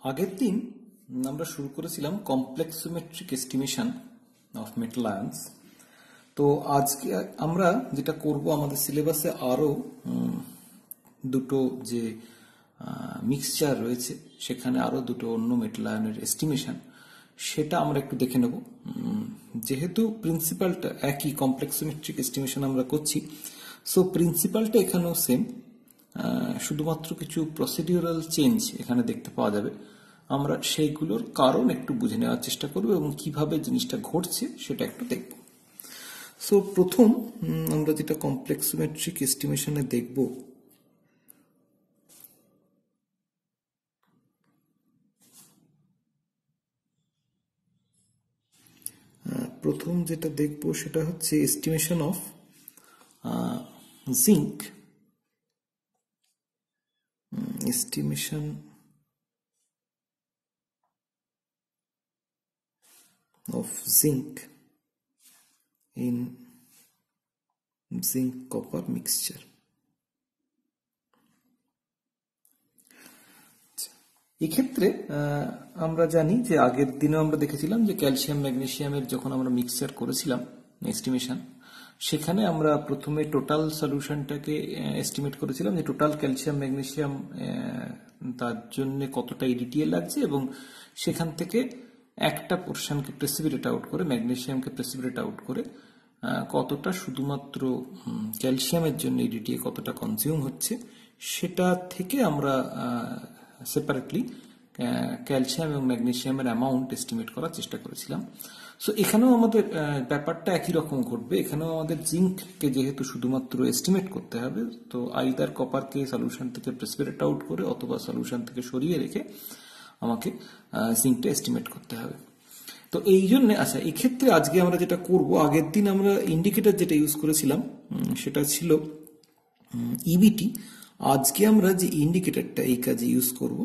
আগের দিন আমরা শুরু করেছিলাম কমপ্লেক্সোমেট্রিক এস্টিমেশন অফ মেটাল আয়ন্স। তো আজকে আমরা যেটা করব, আমাদের সিলেবাসে আরো দুটো যে মিক্সচার রয়েছে সেখানে আরো দুটো অন্য মেটাল আয়নের এস্টিমেশন, সেটা আমরা একটু দেখে নেব। যেহেতু প্রিন্সিপালটা একই, কমপ্লেক্সোমেট্রিক এস্টিমেশন আমরা করছি, সো প্রিন্সিপালটা এখানেও সেম, শুধুমাত্র কিছু প্রসিডিউরাল চেঞ্জ এখানে দেখতে পাওয়া যাবে। আমরা সেইগুলোর কারণ একটু বুঝে নেওয়ার চেষ্টা করব এবং কিভাবে জিনিসটা ঘটছে সেটা একটু দেখব। সো প্রথম আমরা যেটা কমপ্লেক্সোমেট্রিক এস্টিমেশনে দেখব, প্রথম যেটা দেখব সেটা হচ্ছে estimation of zinc. estimation of zinc in zinc copper mixture। এক্ষেত্রে আমরা জানি যে আগের দিনে আমরা দেখেছিলাম যে ক্যালসিয়াম ম্যাগনেসিয়ামের যখন আমরা মিক্সচার করেছিলাম এস্টিমেশন, সেখানে আমরা প্রথমে টোটাল সলিউশনটাকে এস্টিমেট করেছিলাম যে টোটাল ক্যালসিয়াম ম্যাগনেসিয়াম তার জন্য কতটা ইডিটিএ লাগছে, এবং সেখান থেকে একটা পোর্শনকে প্রেসিপিটেট আউট করে, ম্যাগনেসিয়ামকে প্রেসিপিটেট আউট করে কতটা শুধুমাত্র ক্যালসিয়ামের জন্য ইডিটিএ কতটা কনজিউম হচ্ছে, সেটা থেকে আমরা সেপারেটলি ক্যালসিয়াম এবং ম্যাগনেসিয়ামের অ্যামাউন্ট এস্টিমেট করার চেষ্টা করেছিলাম। সো এখানেও আমাদের ব্যাপারটা একই রকম ঘটবে। এখানেও আমাদের জিঙ্ককে যেহেতু শুধুমাত্র এস্টিমেট করতে হবে, তো আইদার কপারকে সলিউশন থেকে প্রেসিপিটেট আউট করে অথবা সলিউশন থেকে সরিয়ে রেখে আমাকে জিঙ্কটা এস্টিমেট করতে হবে। তো এই জন্য আচ্ছা, এক্ষেত্রে আজকে আমরা যেটা করব, আগের দিন আমরা ইন্ডিকেটর যেটা ইউজ করেছিলাম সেটা ছিল ইবিটি। আজকে আমরা যে ইন্ডিকেটরটা এই কাজে ইউজ করব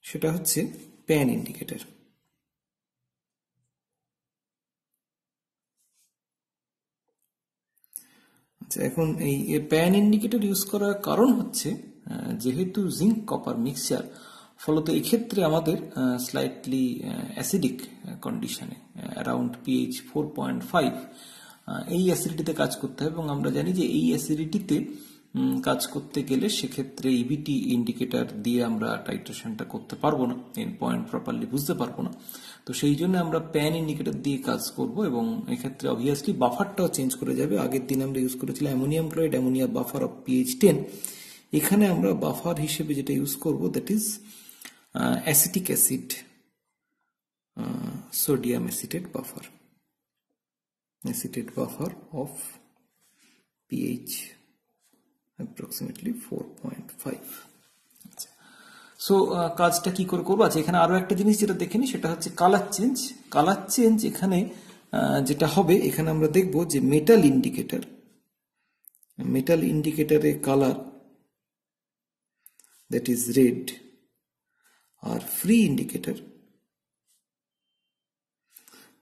সেটা হচ্ছে প্যান ইন্ডিকেটর। আচ্ছা, এখন এই প্যান ইন্ডিকেটর ইউজ করার কারণ হচ্ছে যেহেতু জিঙ্ক কপার মিক্সচার, ফলত এক্ষেত্রে আমাদের স্লাইটলি অ্যাসিডিক কন্ডিশনে অ্যারাউন্ড পিএইচ 4.5 এই অ্যাসিডিটিতে কাজ করতে হবে, এবং আমরা জানি যে এই অ্যাসিডিটিতে কাজ করতে গেলে সেক্ষেত্রে ইবিটি ইন্ডিকেটর দিয়ে আমরা টাইট্রেশনটা করতে পারবো না, এন্ড পয়েন্ট প্রপারলি বুঝতে পারবো না। তো সেই জন্য আমরা প্যান ইন্ডিকেটর দিয়ে কাজ করব, এবং এক্ষেত্রে অবভিয়াসলি বাফারটাও চেঞ্জ করে যাবে। আগের দিন আমরা ইউজ করেছিলাম ammonium chloride, ammonia buffer of pH 10। এখানে আমরা বাফার হিসেবে যেটা ইউজ করব, that is acetic acid sodium acetate buffer, acetate buffer of pH approximately 4.5। So কাজটা কি করে করবো? আচ্ছা, এখানে আরো একটা জিনিস যেটা দেখে নি, সেটা হচ্ছে কালার চেঞ্জ। কালার চেঞ্জ এখানে যেটা হবে, এখানে আমরা দেখব যে মেটাল ইন্ডিকেটরে কালার দ্যাট ইজ রেড, আর ফ্রি ইন্ডিকেটর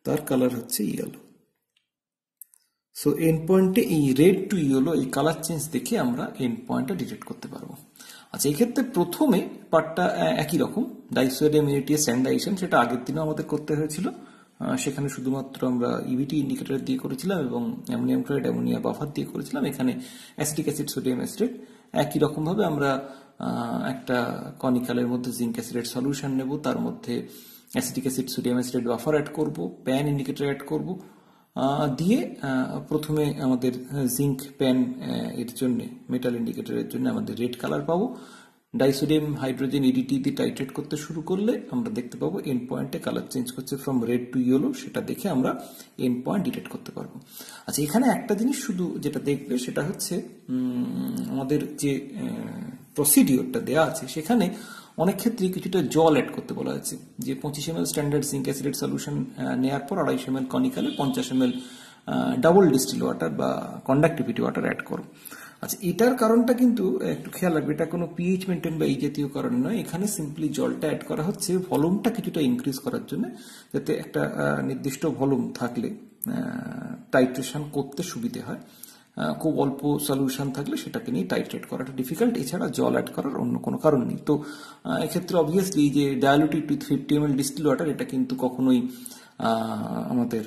তার কালার হচ্ছে ইয়েলো। সো এন্ড পয়েন্টে এই রেড টু ইয়েলো এই কালার চেঞ্জ দেখে আমরা এন্ড পয়েন্টটা ডিটেক্ট করতে পারবো। আচ্ছা, এই ক্ষেত্রে প্রথমে পার্টটা একই রকম, ডাইসোডিয়াম ইউনিটিয়াস স্ট্যান্ডার্ডাইজেশন, সেটা আগের দিনও আমাদের করতে হয়েছিল। সেখানে শুধুমাত্র আমরা ইবিটি ইন্ডিকেটর দিয়ে করেছিলাম এবং অ্যামোনিয়াম ক্লোরাইড, অ্যামোনিয়া বাফার দিয়ে করেছিলাম। এখানে অ্যাসিটিক অ্যাসিড, সোডিয়াম অ্যাসিড একই রকম ভাবে আমরা একটা কনিক্যালের মধ্যে জিঙ্ক অ্যাসিডের সলিউশন নেব, তার মধ্যে acetic acid, sodium acid buffer add করব, প্যান ইন্ডিকেটর অ্যাড করব, দিয়ে প্রথমে আমাদের জিঙ্ক প্যান এর জন্য, মেটাল ইন্ডিকেটরের জন্য আমাদের রেড কালার পাবো। ডাইসোডিয়াম হাইড্রোজেন ইডিটি দিয়ে টাইট্রেট করতে শুরু করলে আমরা দেখতে পাবো এন্ড পয়েন্টে কালার চেঞ্জ করছে ফ্রম রেড টু ইয়েলো, সেটা দেখে আমরা এন্ড পয়েন্ট ডিটেক্ট করতে পারবো। আচ্ছা, এখানে একটা জিনিস শুধু যেটা দেখবে সেটা হচ্ছে আমাদের যে প্রসিডিওরটা দেওয়া আছে সেখানে অনেক ক্ষেত্রে কিছুটা জল অ্যাড করতে বলা হয়েছে, যে 25 ml স্ট্যান্ডার্ড জিঙ্ক অ্যাসিডেট সলিউশন নেওয়ার পর 250 ml কনিক্যালে 50 ml double distil water বা কন্ডাক্টিভিটি ওয়াটার অ্যাড করো। আচ্ছা, এটার কারণটা কিন্তু একটু খেয়াল রাখবে, এটা কোনো পিএইচ মেনটেন বা এই জাতীয় কারণ নয়। এখানে সিম্পলি জলটা অ্যাড করা হচ্ছে ভলিউমটা কিছুটা ইনক্রিজ করার জন্য, যাতে একটা নির্দিষ্ট ভলিউম থাকলে টাইট্রেশন করতে সুবিধে হয়। খুব অল্প সলিউশন থাকলে সেটাকে নিয়ে টাইট্রেট করাটা ডিফিকাল্ট, এছাড়া জল অ্যাড করার অন্য কোনো কারণ নেই। তো এক্ষেত্রে অবভিয়াসলি যে ডায়ালুটেড উইথ 50 ml ডিস্টিল ওয়াটার এটা কিন্তু কখনোই আমাদের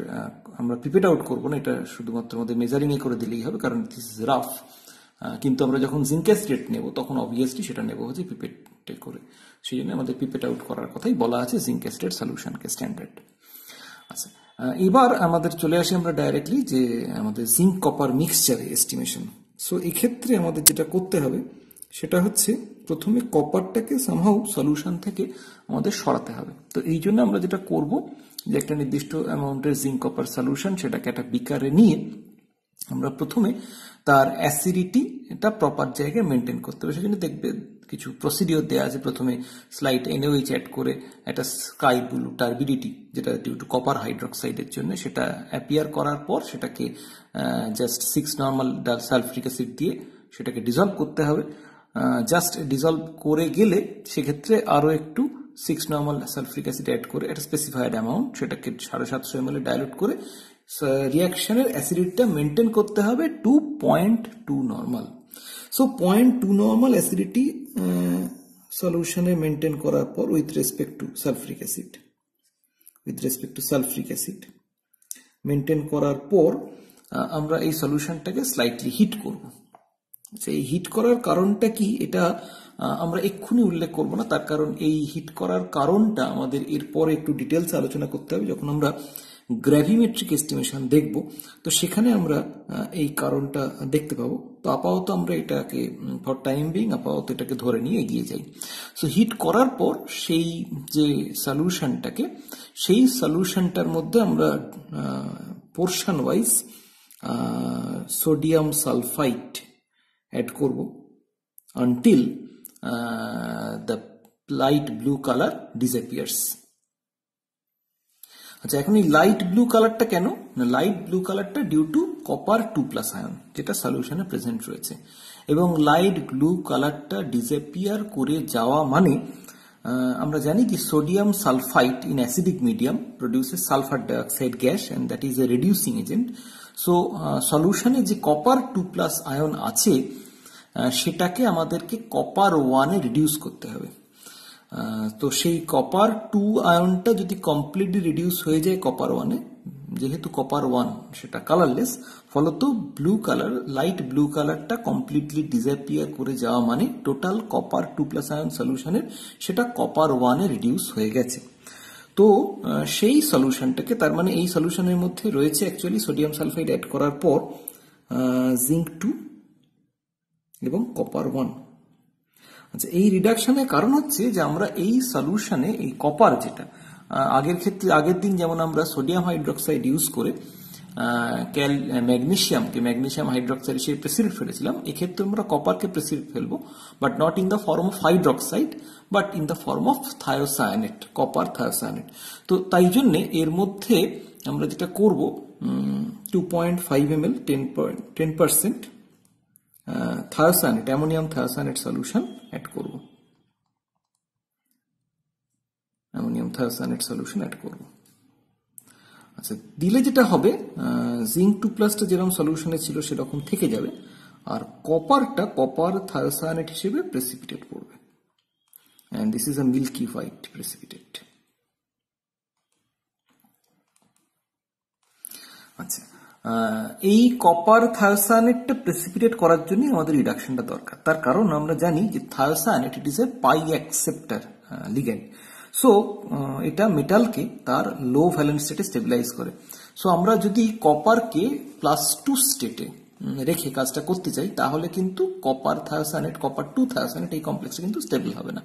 আমরা পিপেট আউট করবো না, এটা শুধুমাত্র আমাদের মেজারিং এ করে দিলেই হবে, কারণ দিস ইজ রাফ। কিন্তু আমরা যখন জিঙ্ক অ্যাসিড নেব তখন অবভিয়াসলি সেটা নেব হচ্ছে পিপেটে করে, সেই জন্য আমাদের পিপেট আউট করার কথাই বলা আছে জিঙ্ক অ্যাসিড সলিউশনকে স্ট্যান্ডার্ড। আচ্ছা, এবার আমাদের চলে আসি আমরা ডাইরেক্টলি যে আমাদের জিঙ্ক কপার মিক্সচারে এস্টিমেশন। সো এক্ষেত্রে আমাদের যেটা করতে হবে সেটা হচ্ছে প্রথমে কপারটাকে সামহাউ সলিউশন থেকে আমাদের সরাতে হবে। তো এই জন্য আমরা যেটা করব যে একটা নির্দিষ্ট অ্যামাউন্টের জিঙ্ক কপার সলিউশন সেটাকে একটা বিকারে নিয়ে আমরা প্রথমে তার অ্যাসিডিটি এটা প্রপার জায়গায় মেনটেন করতে হবে। সেজন্য দেখবে কিছু প্রসিডিওর দেওয়া আছে, প্রথমে স্লাইড NaOH অ্যাড করে একটা স্কাই ব্লু টার্বিডিটি যেটা ডিউ টু কপার হাইড্রোক্সাইডের জন্য সেটা অ্যাপিয়ার করার পর সেটাকে জাস্ট 6 নর্মাল সালফ্রিক অ্যাসিড দিয়ে সেটাকে ডিজলভ করতে হবে। জাস্ট ডিজলভ করে গেলে সেক্ষেত্রে আরো একটু 6 নর্মাল সালফ্রিক অ্যাসিড অ্যাড করে একটা স্পেসিফাইড অ্যামাউন্ট সেটাকে 750 ml ডাইলুট করে রিয়াকশনের অ্যাসিডিটিটা মেনটেন করতে হবে 2.2 নর্মাল। সো 0.2 নর্মাল অ্যাসিডিটি সলিউশনে মেনটেন করার পর with respect to sulphuric acid maintain করার পর আমরা এই সলিউশনটাকে স্লাইটলি হিট করব। আচ্ছা, এই হিট করার কারণটা কি এটা আমরা এক্ষুনি উল্লেখ করব না, তার কারণ এই হিট করার কারণটা আমাদের এরপরে একটু ডিটেলস আলোচনা করতে হবে যখন আমরা গ্র্যাভিমেট্রিক এস্টিমেশন দেখব, তো সেখানে আমরা এই কারণটা দেখতে পাবো। তো আপাতত আমরা এটাকে ফর টাইম বিং আপাতত এটাকে ধরে নিয়ে এগিয়ে যাই। সো হিট করার পর সেই যে সলিউশনটাকে সেই সলিউশনটার মধ্যে আমরা portion wise sodium sulphide add করব until the light blue colour disappears. আচ্ছা, এখন এই লাইট ব্লু কালারটা কেন? লাইট ব্লু কালারটা ডিউ টু কপার 2+ আয়ন যেটা সলিউশনে প্রেজেন্ট রয়েছে, এবং লাইট ব্লু কালারটা ডিসঅ্যাপিয়ার করে যাওয়া মানে আমরা জানি যে sodium sulphide in acidic medium produces sulphur dioxide gas and that is a reducing agent. So সলিউশনে যে কপার 2+ আয়ন আছে সেটাকে আমাদেরকে কপার 1-এ রিডিউস করতে হবে। তো সেই কপার 2 আয়নটা যদি কমপ্লিটলি রিডিউস হয়ে যায় কপার 1-এ, যেহেতু কপার 1 সেটা কালারলেস, ফলত ব্লু কালার লাইট ব্লু কালারটা কমপ্লিটলি ডিসঅ্যাপিয়ার করে যাওয়া মানে টোটাল কপার 2+ আয়ন সলিউশনের সেটা কপার 1-এ রিডিউস হয়ে গেছে। তো সেই সলিউশনটাকে, তার মানে এই সলিউশনের মধ্যে রয়েছে অ্যাকচুয়ালি সোডিয়াম সালফাইড অ্যাড করার পর জিঙ্ক 2 এবং কপার 1। আচ্ছা, এই রিডাকশনের কারণ হচ্ছে যে আমরা এই সলিউশনে এই কপার যেটা আগের দিন যেমন আমরা সোডিয়াম হাইড্রোক্সাইড ইউজ করে ম্যাগনেসিয়াম হাইড্রোক্সাইড হিসেবে প্রেসিপিটেট ফেলেছিলাম, এক্ষেত্রে আমরা কপারকে প্রেসিপিটেট ফেলবো, but not in the form of hydroxide but in the form of thiocyanate, copper thiocyanate. তো তাই জন্যে এর মধ্যে আমরা যেটা করব 2.5 ml 10% thiocyanate, ammonium thiocyanate solution add করব। আচ্ছা, দিলে যেটা হবে জিঙ্ক 2+টা যেরকম সলিউশনে ছিল সেরকম থেকে যাবে, আর কপার থায়োসায়ানেট হিসেবে প্রেসিপিটেট করবে, and this is a milky white precipitate. আচ্ছা, এই কপার থায়োসায়ানেটটা প্রেসিপিটেট করার জন্য আমাদের রিডাকশনটা দরকার। তার কারণ আমরা জানি যে thiocyanate it is a pi acceptor ligand. So এটা মেটালকে তার লো ভ্যালেন্স স্টেটে স্টেবিলাইজ করে। সো আমরা যদি কপারকে +2 স্টেটে রেখে কাজটা করতে চাই তাহলে কিন্তু কপার 2 থায়োসায়ানেট এই কমপ্লেক্সে কিন্তু স্টেবল হবে না।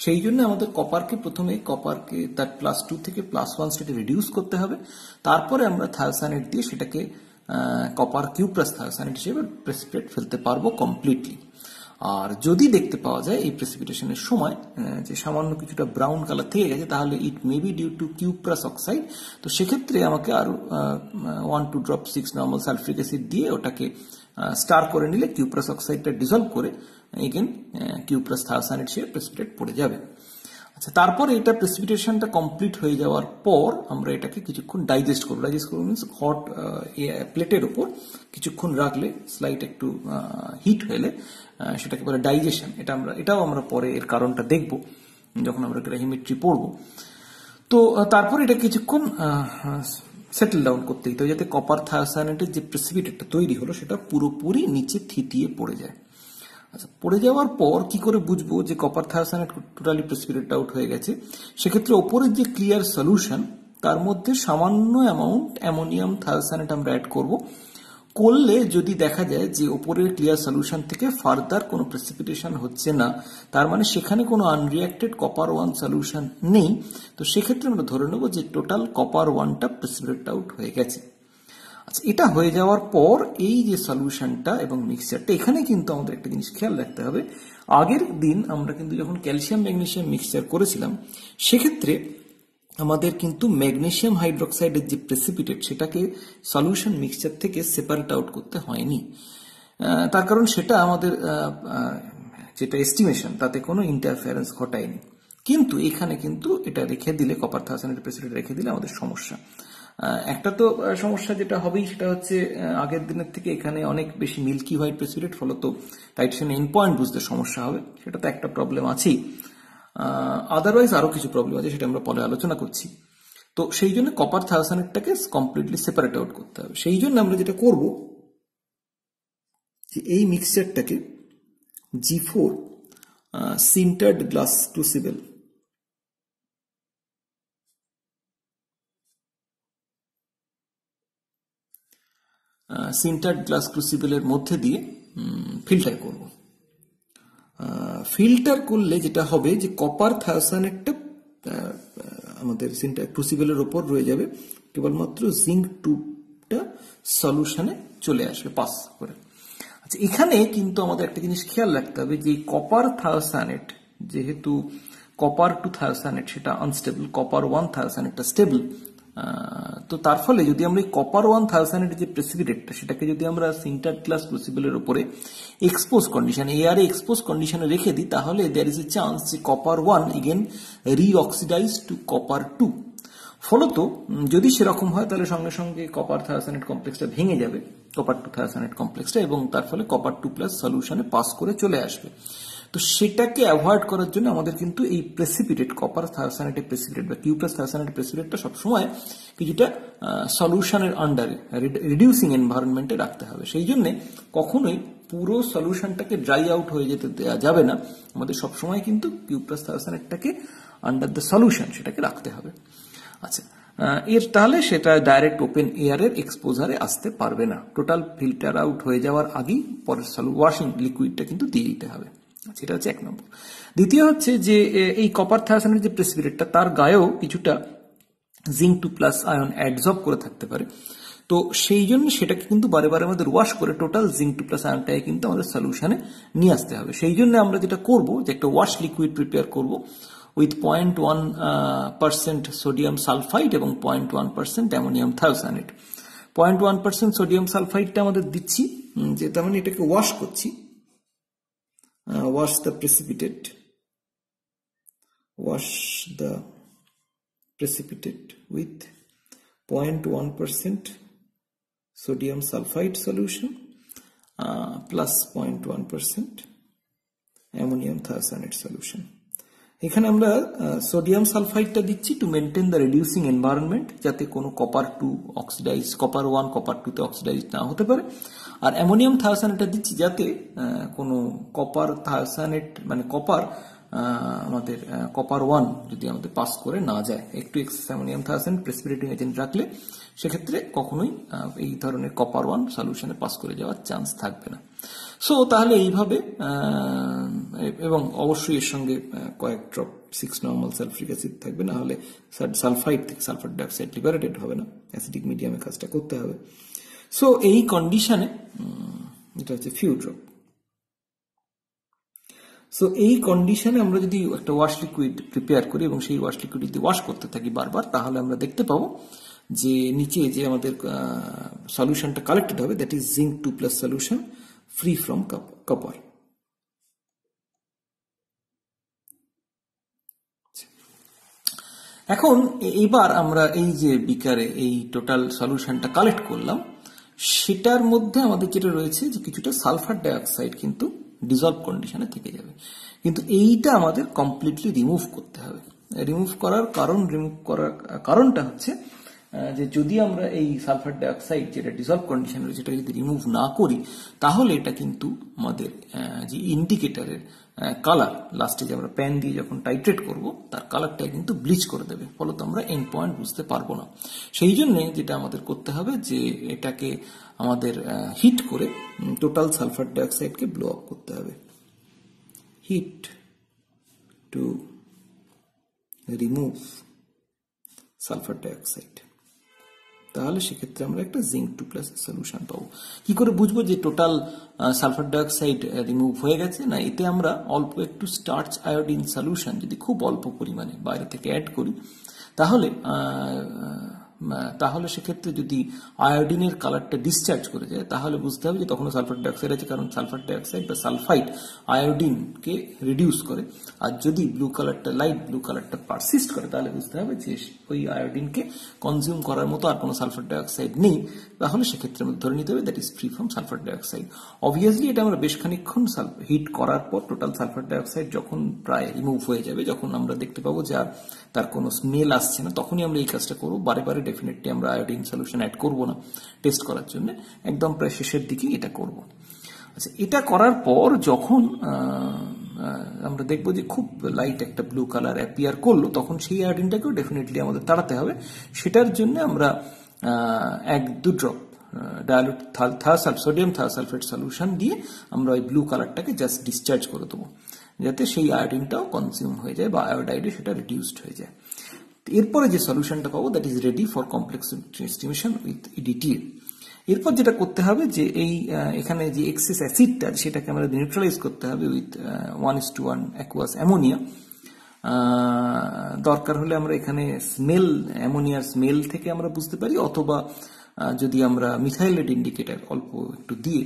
সেই জন্য আমাদের প্রথমে কপারকে তার +2 থেকে +1 স্টেটে রিডিউস করতে হবে, তারপরে আমরা থায়োসায়ানেট দিয়ে সেটাকে কপার কিউপ্রাস থায়োসায়ানেট হিসেবে প্রেসিপিটেট ফেলতে পারবো কমপ্লিটলি। আর যদি দেখতে পাওয়া যায় এই প্রেসিপিটেশনের সময় যে সামান্য কিছুটা ব্রাউন কালার থেকে গেছে, তাহলে it may be due to cuprous oxide. তো সেক্ষেত্রে আমাকে আরো 1-2 ড্রপ 6 নর্মাল সালফ্রিক অ্যাসিড দিয়ে ওটাকে স্টার করে নিলে কিউপ্রাস অক্সাইডটা ডিজলভ করে এগেন কিউপ্রাস থায়োসায়ানেট হিসেবে প্রেসিপিটেট পড়ে যাবে। আচ্ছা, তারপরে এটা প্রেসিপিটেশনটা কমপ্লিট হয়ে যাওয়ার পর আমরা এটাকে কিছুক্ষণ ডাইজেস্ট করবো। ডাইজেস্ট করবো মিনস হট প্লেটের উপর কিছুক্ষণ রাখলে, স্লাইট একটু হিট হলে সেটাকে বলে ডাইজেশন। এটাও আমরা পরে এর কারণটা দেখব যখন আমরা গ্রাহিমেট্রি পড়বো। তো তারপর এটা কিছুক্ষণ সেটেল ডাউন করতে দিতে হবে, যাতে কপার থায়োসায়ানেটের যে প্রেসিপিটেটটা তৈরি হলো সেটা পুরোপুরি নিচে থিতিয়ে পড়ে যায়। আচ্ছা, পড়ে যাওয়ার পর কি করে বুঝবো যে copper thiocyanate totally precipitate out হয়ে গেছে? সেক্ষেত্রে ওপরের যে ক্লিয়ার সলিউশন তার মধ্যে সামান্য অ্যামাউন্ট অ্যামোনিয়াম থায়োসায়ানেট আমরা অ্যাড করলে যদি দেখা যায় যে ওপরের ক্লিয়ার সলিউশন থেকে ফার্দার কোনো প্রেসিপিটেশন হচ্ছে না, তার মানে সেখানে কোনো আনরিয়াক্টেড কপার 1 সলিউশন নেই, তো সেক্ষেত্রে আমরা ধরে নেব যে টোটাল কপার 1টা প্রেসিপিটেট আউট হয়ে গেছে। আচ্ছা, এটা হয়ে যাওয়ার পর এই যে সলিউশনটা এবং মিক্সচারটা, এখানে কিন্তু আমাদের একটা জিনিস খেয়াল রাখতে হবে। আগের দিন আমরা কিন্তু যখন ক্যালসিয়াম ম্যাগনেসিয়াম মিক্সচার করেছিলাম সেক্ষেত্রে আমাদের কিন্তু ম্যাগনেসিয়াম হাইড্রোক্সাইডের যে প্রেসিপিটেট সেটাকে সলিউশন মিক্সচার থেকে সেপারেট আউট করতে হয়নি। তার কারণ সেটা আমাদের যেটা এস্টিমেশন তাতে কোনো ইন্টারফারেন্স ঘটায়নি। কিন্তু এখানে কিন্তু এটা রেখে দিলে, কপার থায়োসায়ানেট প্রেসিপিটেট রেখে দিলে আমাদের সমস্যা। একটা তো সমস্যা যেটা হবেই সেটা হচ্ছে আগের দিনের থেকে এখানে অনেক বেশি মিল্কি হোয়াইট প্রেসিপিটেট, ফলত টাইট্রেশন এন্ড পয়েন্ট বুঝতে সমস্যা হবে, সেটা তো একটা প্রবলেম আছেই। আদারওয়াইজ আরো কিছু প্রবলেম আছে, সেটা আমরা পরে আলোচনা করছি। তো সেই জন্য কপার থায়োসায়ানেটটাকে কমপ্লিটলি সেপারেট আউট করতে হবে। সেই জন্য আমরা যেটা করব যে এই মিক্সচারটাকে G4 সিন্টার্ড গ্লাস ক্রুসিবল ক্রুসিবলের মধ্যে দিয়ে ফিল্টার করব। ফিল্টার করলে যেটা হবে যে কপার থায়োসায়ানেটটা আমাদের ক্রুসিবলের ওপর রয়ে যাবে, কেবলমাত্র জিঙ্ক 2টা সলিউশনে চলে আসবে পাস করে। আচ্ছা, এখানে কিন্তু আমাদের একটা জিনিস খেয়াল রাখতে হবে যে কপার থায়োসায়ানেট, যেহেতু কপার 2 থায়োসায়ানেট সেটা আনস্টেবল, কপার 1 থায়োসায়ানেটটা স্টেবল, তো তার ফলে যদি আমরা এই কপার 1 থায়োসায়ানেটের যে প্রেসিপিটেটটা সেটাকে যদি আমরা সিন্টার্ড গ্লাস ক্রুসিবলের উপরে এক্সপোজ কন্ডিশন, এয়ারে এক্সপোজ কন্ডিশনে রেখে দিই, তাহলে দেয়ার ইজ এ চান্স যে কপার 1 এগেন রিঅক্সিডাইজ টু কপার 2। ফলত যদি সেরকম হয় তাহলে সঙ্গে সঙ্গে কপার থায়োসায়ানেট কমপ্লেক্সটা ভেঙে যাবে, কপার 2 থায়োসায়ানেট কমপ্লেক্সটা, এবং তার ফলে কপার 2 প্লাস সলিউশনে পাস করে চলে আসবে। তো সেটাকে অ্যাভয়েড করার জন্য আমাদের কিন্তু এই প্রেসিপিটেট, কপার থায়োসায়ানেটের প্রেসিপিটেট বা কিউ প্লাস থায়োসায়ানেটের প্রেসিপিটেটটা সবসময় কিছুটা সলিউশনের আন্ডারে, রিডিউসিং এনভায়রনমেন্টে রাখতে হবে। সেই জন্য কখনোই পুরো সলিউশনটাকে ড্রাই আউট হয়ে যেতে দেওয়া যাবে না, আমাদের সবসময় কিন্তু কিউ প্লাস থায়োসায়ানেটটাকে আন্ডার দ্য সলিউশন সেটাকে রাখতে হবে। আচ্ছা, তাহলে সেটা ডাইরেক্ট ওপেন এয়ারের এক্সপোজারে আসতে পারবে না, টোটাল ফিল্টার আউট হয়ে যাওয়ার আগেই পরের ওয়াশিং লিকুইডটা কিন্তু দিয়ে দিতে হবে। এটা হচ্ছে এক নম্বর। দ্বিতীয় হচ্ছে যে এই কপার থায়োসায়ানেটের যে প্রেসিপিটেটটা তার গায়েও কিছুটা জিঙ্ক 2 প্লাস আয়ন অ্যাডজর্ব করে থাকতে পারে, তো সেই জন্য সেটাকে কিন্তু বারে বারে আমাদের ওয়াশ করে টোটাল জিঙ্ক 2 প্লাস আয়নটাকে কিন্তু আমাদের সলিউশনে নিয়ে আসতে হবে। সেই জন্য আমরা যেটা করব যে একটা ওয়াশ লিকুইড প্রিপেয়ার করব উইথ 0.1% সোডিয়াম সালফাইড এবং 0.1% অ্যামোনিয়াম থায়োসায়ানেট। 0.1% সোডিয়াম সালফাইডটা আমাদের দিচ্ছি, যে তার মানে এটাকে ওয়াশ করছি। Wash the precipitate with 0.1% sodium sulfide solution plus 0.1% ammonium thiocyanate solution. এখানে আমরা সোডিয়াম সালফাইডটা দিচ্ছি to maintain the reducing environment, যাতে কোনো কপার 2 অক্সিডাইজ, কপার 1 কপার 2 তে অক্সিডাইজ না হতে পারে। আর অ্যামোনিয়াম থায়োসায়ানেটটা দিচ্ছি যাতে কোনো কপার থায়োসায়ানেট মানে কপার আমাদের কপার 1 যদি আমাদের পাস করে না যায়। একটু এক্সেস অ্যামোনিয়াম থায়োসায়ানেট প্রেসিপিটেটিং এজেন্ট রাখলে সেক্ষেত্রে কখনোই এই ধরনের কপার 1 সলিউশনে পাস করে যাওয়ার চান্স থাকবে না। সো তাহলে এইভাবে, এবং অবশ্যই এর সঙ্গে কয়েক ড্রপ 6 নর্মাল সালফ্রিক অ্যাসিড থাকবে, না হলে সালফাইড থেকে সালফার ডাইঅক্সাইড লিবারেটেড হবে না, অ্যাসিডিক মিডিয়ামে কাজটা করতে হবে। সো এই কন্ডিশনে এটা হচ্ছে ফিউ ড্রপ। সো এই কন্ডিশনে আমরা যদি একটা ওয়াশ লিকুইড প্রিপেয়ার করি এবং সেই ওয়াশ লিকুইড যদি ওয়াশ করতে থাকি বারবার, তাহলে আমরা দেখতে পাবো যে নিচে যে আমাদের সলিউশনটা কালেক্টেড হবে that is zinc 2 plus solution free from copper. এখন এবার আমরা এই যে বিকারে এই টোটাল সলিউশনটা কালেক্ট করলাম, সেটার মধ্যে আমাদের যেটা রয়েছে যে কিছুটা সালফার ডাইঅক্সাইড কিন্তু ডিজলভ কন্ডিশনে থেকে যাবে, কিন্তু এইটা আমাদের কমপ্লিটলি রিমুভ করতে হবে। রিমুভ করার কারণটা হচ্ছে যে যদি আমরা এই সালফার ডাইঅক্সাইড যেটা ডিজলভ কন্ডিশন রয়েছে সেটা যদি রিমুভ না করি, তাহলে এটা কিন্তু আমাদের যে ইন্ডিকেটরের কালার লাস্টে যে আমরা প্যান দিয়ে যখন টাইট্রেট করব তার কালারটা কিন্তু ব্লিচ করে দেবে, ফলত আমরা এন্ড পয়েন্ট বুঝতে পারবো না। সেই জন্য যেটা আমাদের করতে হবে যে এটাকে আমাদের হিট করে টোটাল সালফার ডাইঅক্সাইডকে ব্লো আপ করতে হবে। Heat to remove sulphur dioxide, তাহলে সেক্ষেত্রে আমরা একটা জিঙ্ক 2+ সলিউশন পাবো। কি করে বুঝবো যে টোটাল সালফার ডাইঅক্সাইড রিমুভ হয়ে গেছে? না, এতে আমরা অল্প একটু স্টার্চ আয়োডিন সলিউশন যদি খুব অল্প পরিমাণে বাইরে থেকে অ্যাড করি, তাহলে সেক্ষেত্রে যদি আয়োডিনের কালারটা ডিসচার্জ করে যায় তাহলে বুঝতে হবে যে তখনও সালফার ডাইঅক্সাইড আছে, কারণ সালফার ডাইঅক্সাইড বা সালফাইড আয়োডিনকে রিডিউস করে। আর যদি লাইট ব্লু কালারটা পারসিস্ট করে তাহলে বুঝতে হবে যে ওই আয়োডিনকে কনজিউম করার মতো আর কোনো সালফার ডাইঅক্সাইড নেই, তাহলে সেক্ষেত্রে আমরা ধরে নিতে হবে that is free from sulphur dioxide. Obviously এটা আমরা বেশ খানিকক্ষণ হিট করার পর টোটাল সালফার ডাইঅক্সাইড যখন প্রায় রিমুভ হয়ে যাবে, যখন আমরা দেখতে পাবো যে আর তার কোনো স্মেল আসছে না, তখনই আমরা এই কাজটা করবো। বারে বারে ডেফিনেটলি আমরা আয়োডিন সলিউশন অ্যাড করবো না টেস্ট করার জন্য, একদম প্রায় শেষের দিকেই এটা করব। আচ্ছা, এটা করার পর যখন আমরা দেখবো যে খুব লাইট একটা ব্লু কালার অ্যাপিয়ার করলো, তখন সেই আয়োডিনটাকেও ডেফিনেটলি আমাদের তাড়াতে হবে। সেটার জন্য আমরা 1-2 ড্রপ ডায়ালুট সোডিয়াম থায়োসালফেট সলিউশন দিয়ে আমরা ওই ব্লু কালারটাকে জাস্ট ডিসচার্জ করে দেবো, যাতে সেই আয়োডিনটাও কনজিউম হয়ে যায় বা আয়োডাইডে সেটা রিডিউসড হয়ে যায়। এরপরে যে সলিউশনটা পাবো that is ready for complex estimation with EDTA. এরপর যেটা করতে হবে যে এখানে যে এক্সেস অ্যাসিডটা সেটাকে আমরা নিউট্রালাইজ করতে হবে উইথ 1:1 অ্যাকুয়াস অ্যামোনিয়া। দরকার হলে আমরা এখানে অ্যামোনিয়ার স্মেল থেকে আমরা বুঝতে পারি, অথবা যদি আমরা মিথাইলেট ইন্ডিকেটর অল্প একটু দিয়ে,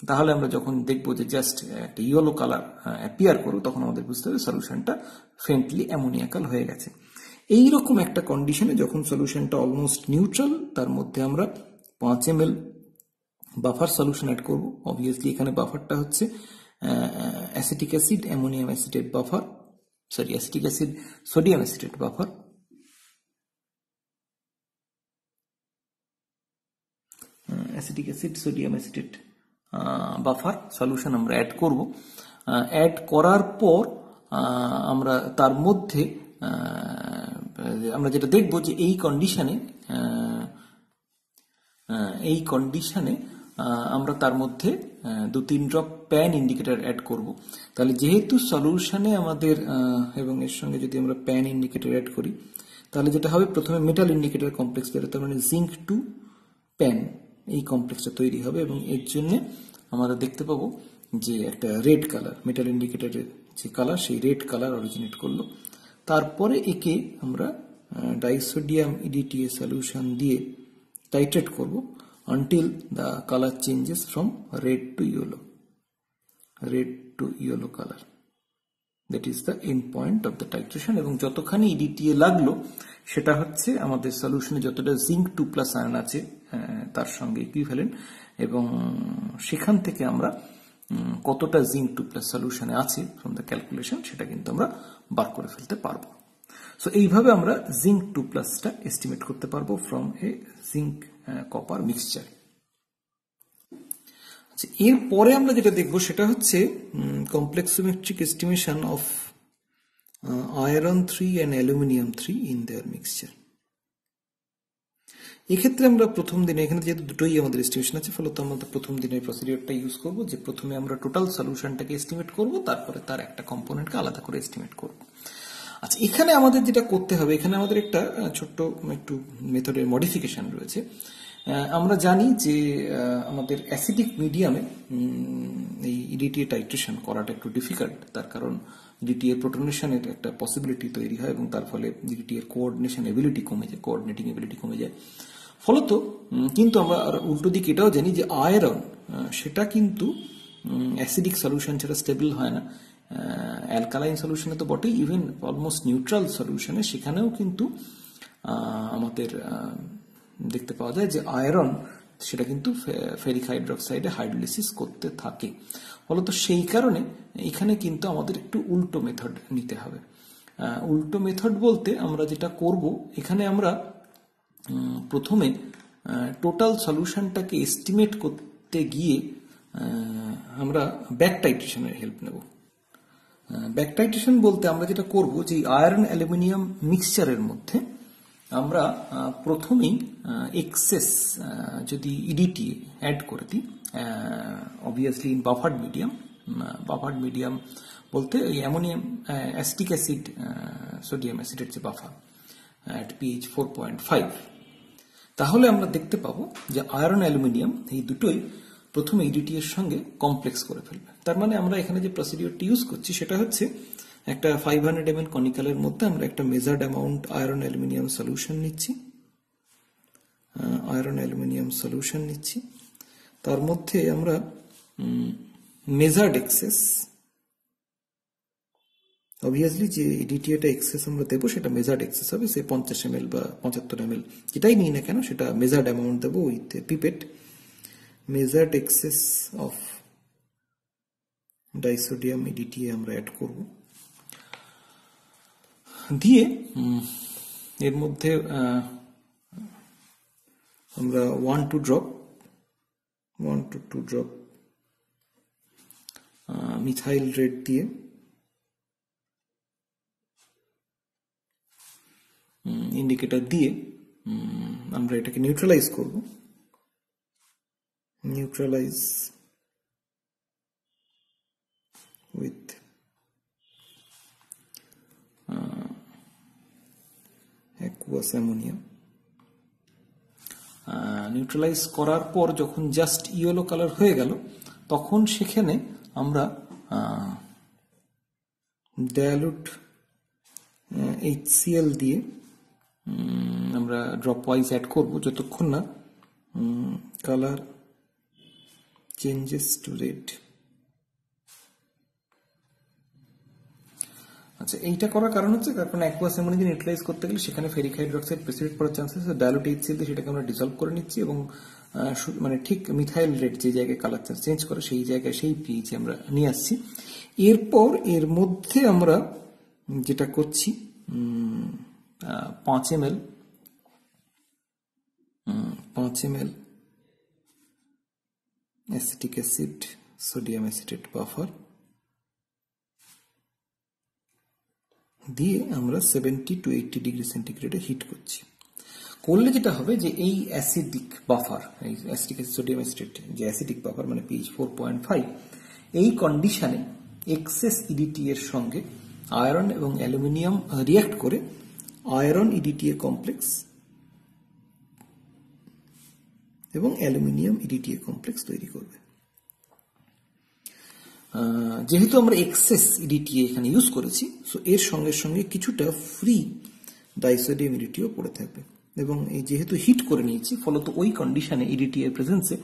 তাহলে আমরা যখন দেখবো যে জাস্ট একটা ইয়েলো কালার অ্যাপিয়ার করবো, তখন আমাদের বুঝতে হবে সলিউশনটা ফেন্টলি অ্যামোনিয়াকাল হয়ে গেছে। এইরকম একটা কন্ডিশনে যখন সলিউশনটা অলমোস্ট নিউট্রাল, তার মধ্যে আমরা 5 ml বাফার সলিউশন অ্যাড করব। অবভিয়াসলি এখানে বাফারটা হচ্ছে acetic acid ammonium acetate buffer, acetic acid sodium acetate buffer. Acetic acid sodium acetate buffer solution আমরা অ্যাড করব। অ্যাড করার পর আমরা তার মধ্যে আমরা যেটা দেখব যে এই কন্ডিশনে আমরা তার মধ্যে 2-3 ড্রপ প্যান ইন্ডিকেটর অ্যাড করব। তাহলে যেহেতু সলিউশনে আমাদের এবং এর সঙ্গে যদি আমরা প্যান ইন্ডিকেটর অ্যাড করি, তাহলে যেটা হবে প্রথমে মেটাল ইন্ডিকেটর কমপ্লেক্স বেরোতে, মানে জিঙ্ক টু প্যান এই কমপ্লেক্সটা তৈরি হবে, এবং এর জন্য আমরা দেখতে পাবো যে একটা রেড কালার, মেটাল ইন্ডিকেটরের যে কালার সেই রেড কালার অরিজিনেট করলো। তারপরে একে আমরা ডাইসোডিয়াম ইডিটিএ সলিউশন দিয়ে টাইট্রেট করব until the color changes from red to yellow color. That is the end point of the titration. এবং যতখানি ইডিটিএ লাগলো সেটা হচ্ছে আমাদের সলিউশনে যতটা জিঙ্ক 2+ আয়ন আছে তার সঙ্গে ইকুইভ্যালেন্ট, এবং সেখান থেকে আমরা কতটা জিঙ্ক 2+ সলিউশনে আছে ফ্রম দ্য ক্যালকুলেশন সেটা কিন্তু আমরা বার করে ফেলতে পারবো। সো এইভাবে আমরা জিঙ্ক 2+টা এস্টিমেট করতে পারবো from a zinc copper mixture. এরপরে আমরা যেটা দেখবো সেটা হচ্ছে complexometric estimation of iron 3 and aluminium 3 in their mixture. এক্ষেত্রে আমরা প্রথম দিনে, এখানে যেহেতু দুটোই আমাদের এস্টিমেশন আছে, ফলত আমরা প্রথম দিনের প্রসিডিওরটা ইউজ করব, যে প্রথমে আমরা টোটাল সলিউশনটাকে এস্টিমেট করব, তারপরে তার একটা কম্পোনেন্টকে আলাদা করে এস্টিমেট করব। আচ্ছা, এখানে আমাদের যেটা করতে হবে, এখানে আমাদের একটা ছোট্ট একটু মেথডের মডিফিকেশন রয়েছে। আমরা জানি যে আমাদের অ্যাসিডিক মিডিয়ামে এই ইডিটিএ টাইট্রেশন করাটা একটু ডিফিকাল্ট, তার কারণ ইডিটিএ প্রোটনেশনের একটা পসিবিলিটি তৈরি হয় এবং তার ফলে ইডিটিএর কোঅর্ডিনেটিং এবিলিটি কমে যায়। ফলত কিন্তু আমরা উল্টো দিকে এটাও জানি যে আয়রন সেটা কিন্তু অ্যাসিডিক সলিউশন ছাড়া স্টেবল হয় না, অ্যালকালাইন সলিউশনে তো বটেই, ইভেন অলমোস্ট নিউট্রাল সলিউশনে সেখানেও কিন্তু আমাদের দেখতে পাওয়া যায় যে আয়রন সেটা কিন্তু ফেরিক হাইড্রোক্সাইডে হাইড্রোলিসিস করতে থাকে। ফলত সেই কারণে এখানে কিন্তু আমাদের একটু উল্টো মেথড নিতে হবে। উল্টো মেথড বলতে আমরা যেটা করব, এখানে আমরা প্রথমে টোটাল সলিউশনটাকে এস্টিমেট করতে গিয়ে আমরা ব্যাক টাইট্রেশনের হেল্প নেব। ব্যাক টাইট্রেশন বলতে আমরা যেটা করব যে আয়রন অ্যালুমিনিয়াম মিক্সচারের মধ্যে আমরা প্রথমেই এক্সেস যদি ইডিটি অ্যাড করে দিই, অবভিয়াসলি ইন বাফার্ড মিডিয়াম বলতে অ্যামোনিয়াম অ্যাসিটিক অ্যাসিড সোডিয়াম অ্যাসিডের যে বাফার অ্যাট পিএইচ 4.5, তাহলে আমরা দেখতে পাবো যে আয়রন অ্যালুমিনিয়াম এই দুটোই প্রথমে ইডিটি এর সঙ্গে কমপ্লেক্স করে ফেলবে। তার মানে আমরা এখানে যে প্রসিডিওরটি ইউজ করছি সেটা হচ্ছে একটা 500 ml কনিক্যালের মধ্যে আমরা একটা measured amount iron aluminium solution নিচ্ছি। তার মধ্যে আমরা মেজার্ড এক্সেস, অবভিয়াসলি যে ইডিটিএটা এক্সেস আমরা দেবো সেটা মেজার্ড এক্সেস হবে, সে 50 ml বা 75 ml যেটাই নিই না কেন সেটা মেজার্ড অ্যামাউন্ট দেবো with pipette. Measured access of disodium EDTA আমরা অ্যাড করব, দিয়ে এর মধ্যে আমরা 1 to 2 ড্রপ মিথাইল রেড দিয়ে ইন্ডিকেটর দিয়ে আমরা এটাকে নিউট্রালাইজ করব। Neutralise with aqueous ammonia. Neutralise করার পর যখন জাস্ট ইয়েলো কালার হয়ে গেল তখন সেখানে আমরা ডায়ালুট HCl দিয়ে আমরা ড্রপ ওয়াইজ অ্যাড করব যতক্ষণ না কালার চেঞ্জেস টু রেড। আচ্ছা, এইটা করার কারণ হচ্ছে কারণ অ্যাকুয়াস অ্যামোনিয়া নিউট্রালাইজ করতে গেলে সেখানে ফেরিক হাইড্রোক্সাইড প্রেসিপিটেট পড়ার চান্সেস, ডায়ালুট HCl দিয়ে সেটাকে আমরা ডিসলভ করে নিচ্ছি এবং মানে ঠিক মিথাইল রেড যে জায়গায় কালার চেঞ্জ করে সেই জায়গায় সেই পিএইচে আমরা নিয়ে আসছি। এরপর এর মধ্যে আমরা যেটা করছি 5 ml acetic acid sodium acetate buffer দিয়ে আমরা 70 to 80 ডিগ্রি সেন্টিগ্রেডে হিট করছি। করলে যেটা হবে যে এই অ্যাসিডিক বাফার, এই অ্যাসিটিক অ্যাসিড সোডিয়াম অ্যাসিটেট যে অ্যাসিডিক বাফার মানে পিএইচ 4.5, এই কন্ডিশনে এক্সেস ইডিটি এর সঙ্গে আয়রন এবং অ্যালুমিনিয়াম রিঅ্যাক্ট করে আয়রন ইডিটিএ কমপ্লেক্স এবং অ্যালুমিনিয়াম ইডিটিএ কমপ্লেক্স তৈরি করবে। যেহেতু আমরা এক্সেস ইডিটিএ এখানে ইউজ করেছি, সো এর সঙ্গে সঙ্গে কিছুটা ফ্রি ডাইসোডিয়াম ইডিটিও পড়ে থাকবে এবং এই যেহেতু হিট করে নিয়েছি ফলত ওই কন্ডিশনে ইডিটিএ এর প্রেজেন্সে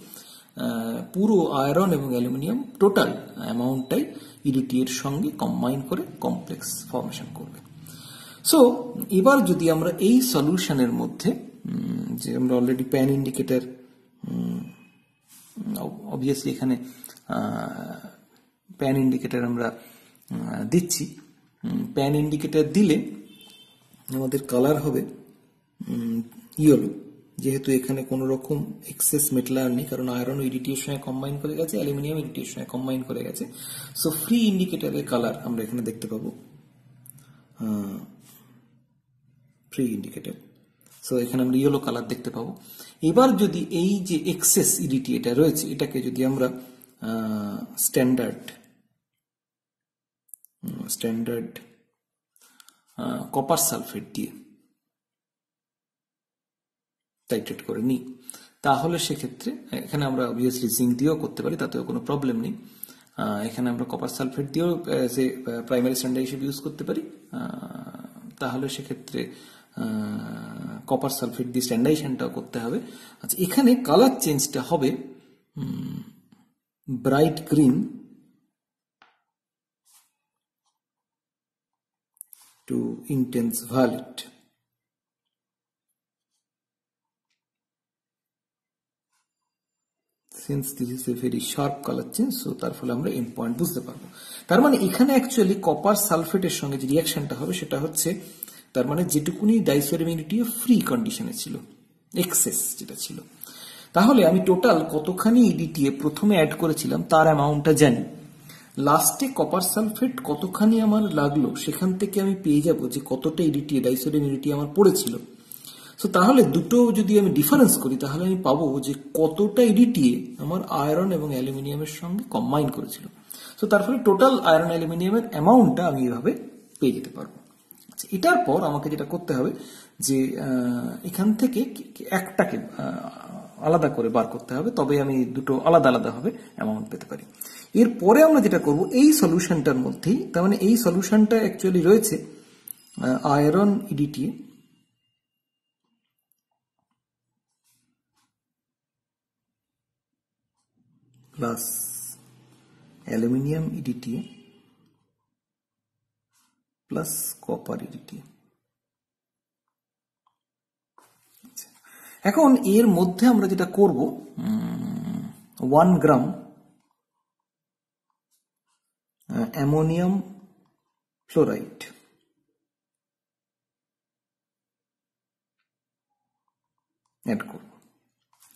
পুরো আয়রন এবং অ্যালুমিনিয়াম টোটাল অ্যামাউন্টটাই ইডিটিএ এর সঙ্গে কম্বাইন করে কমপ্লেক্স ফর্মেশন করবে। সো এবার যদি আমরা এই সলিউশনের মধ্যে যে আমরা অলরেডি প্যান ইন্ডিকেটর, অবভিয়াসলি এখানে প্যান ইন্ডিকেটর আমরা দিচ্ছি, প্যান ইন্ডিকেটর দিলে আমাদের কালার হবে ইয়েলো, যেহেতু এখানে কোনো রকম এক্সেস মেটাল আর নেই কারণ আয়রন ইডিটি এর সঙ্গে কম্বাইন করে গেছে, অ্যালুমিনিয়াম ইডিটি এর সঙ্গে কম্বাইন করে গেছে। সো ফ্রি ইন্ডিকেটরের কালার আমরা এখানে দেখতে পাবো ফ্রি ইন্ডিকেটর। সো এখানে আমরা ইয়েলো কালার দেখতে পাবো। এবার যদি এই যে এক্সেস ইডিটি এটা রয়েছে এটাকে যদি আমরা স্ট্যান্ডার্ড কপার সালফেট দিয়ে টাইট্রেট করে নিই, তাহলে সেক্ষেত্রে এখানে আমরা অবভিয়াসলি জিঙ্ক দিয়েও করতে পারি, তাতেও কোনো প্রবলেম নেই। এখানে আমরা কপার সালফেট দিয়েও যে প্রাইমারি স্ট্যান্ডার্ড হিসেবে ইউজ করতে পারি, তাহলে সেক্ষেত্রে কপার সালফেট দিয়ে স্ট্যান্ডার্ডাইজেশনটাও করতে হবে। আচ্ছা, এখানে কালার চেঞ্জটা হবে bright green to intense violet. Since this is a very sharp color change, so তার ফলে আমরা এন্ড পয়েন্ট বুঝতে পারবো। তার মানে এখানে অ্যাকচুয়ালি কপার সালফেটের সঙ্গে যে রিয়াকশনটা হবে সেটা হচ্ছে, তার মানে যেটুকুনি ডাইসোরিমিডিটি ফ্রি কন্ডিশনে ছিল, এক্সেস যেটা ছিল, তাহলে আমি টোটাল কতখানি ইডিটিএ প্রথমে অ্যাড করেছিলাম তার অ্যামাউন্টটা জানি। লাস্টে কপার সালফেট কতখানি আমার লাগলো সেখান থেকে আমি পেয়ে যাব যে কতটা ইডিটিএ ডাইসোডিয়াম ইডিটিএ আমার পড়েছিল। সো তাহলে দুটো যদি আমি ডিফারেন্স করি তাহলে আমি পাবো যে কতটা ইডিটিএ আমার আয়রন এবং অ্যালুমিনিয়ামের সঙ্গে কম্বাইন করেছিল। সো তার ফলে টোটাল আয়রন অ্যালুমিনিয়ামের অ্যামাউন্টটা আমি এভাবে পেয়ে যেতে পারবো। আচ্ছা, এটার পর আমাকে যেটা করতে হবে যে এখান থেকে একটাকে আলাদা করে বার করতে হবে, তবে আমি দুটো আলাদা আলাদা ভাবে অ্যামাউন্ট পেতে পারি। এরপরে আমরা যেটা করব এই সলিউশনটার মধ্যেই, তার মানে এই সলিউশনটা অ্যাকচুয়ালি রয়েছে iron EDTA plus aluminium EDTA plus copper EDTA. এখন এর মধ্যে আমরা যেটা করব 1 গ্রাম অ্যামোনিয়াম ফ্লোরাইড অ্যাড করব।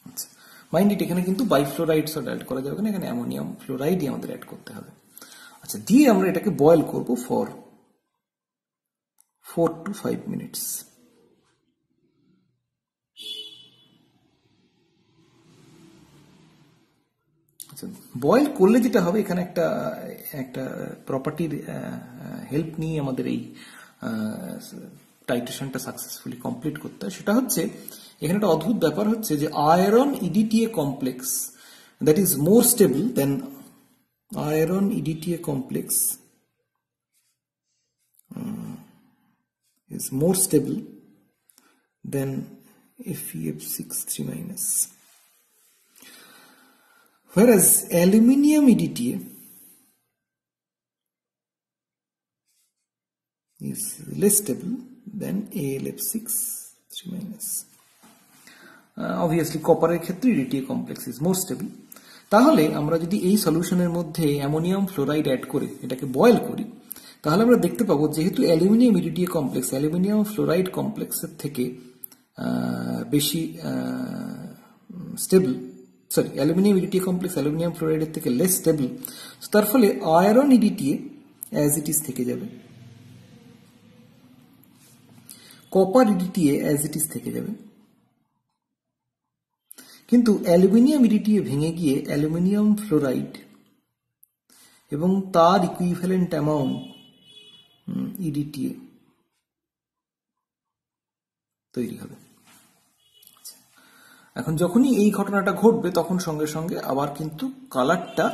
আচ্ছা, মাইন্ড ইট, এখানে কিন্তু বাইফ্লোরাইডস অ্যাড করা যাবে না, এখানে অ্যামোনিয়াম ফ্লোরাইডই আমাদের অ্যাড করতে হবে। আচ্ছা, দিয়ে আমরা এটাকে বয়েল করব ফর 4 to 5 minutes। আচ্ছা, বয়েল করলে যেটা হবে, এখানে একটা একটা প্রপার্টির হেল্প নিয়ে আমাদের এই টাইট্রেশনটা সাকসেসফুলি কমপ্লিট করতে হয়। সেটা হচ্ছে, এখানে একটা অদ্ভুত ব্যাপার হচ্ছে যে iron EDTA complex that is more stable then iron EDTA complex is more stable than FeF6 3-, whereas aluminium EDTA is less stable than AlF6 3-। obviously কপারের ক্ষেত্রে EDTA complex is more stable। তাহলে আমরা যদি এই সলিউশনের মধ্যে অ্যামোনিয়াম ফ্লোরাইড অ্যাড করে এটাকে boil করি, তাহলে আমরা দেখতে পাবো যেহেতু aluminium EDTA complex aluminium fluoride কমপ্লেক্সের থেকে বেশি stable, sorry aluminium EDTA complex aluminium ফ্লোরাইডের থেকে লেস স্টেবল, তার ফলে iron EDTA as it is থেকে যাবে, copper EDTA as it is থেকে যাবে, কিন্তু অ্যালুমিনিয়াম ইডিটিএ ভেঙে গিয়ে অ্যালুমিনিয়াম ফ্লোরাইড এবং তার ইকুইভ্যালেন্ট অ্যামাউন্ট ইডিটিএ তৈরি হবে। এখন যখনই এই ঘটনাটা ঘটবে তখন সঙ্গে সঙ্গে আবার কিন্তু কালারটা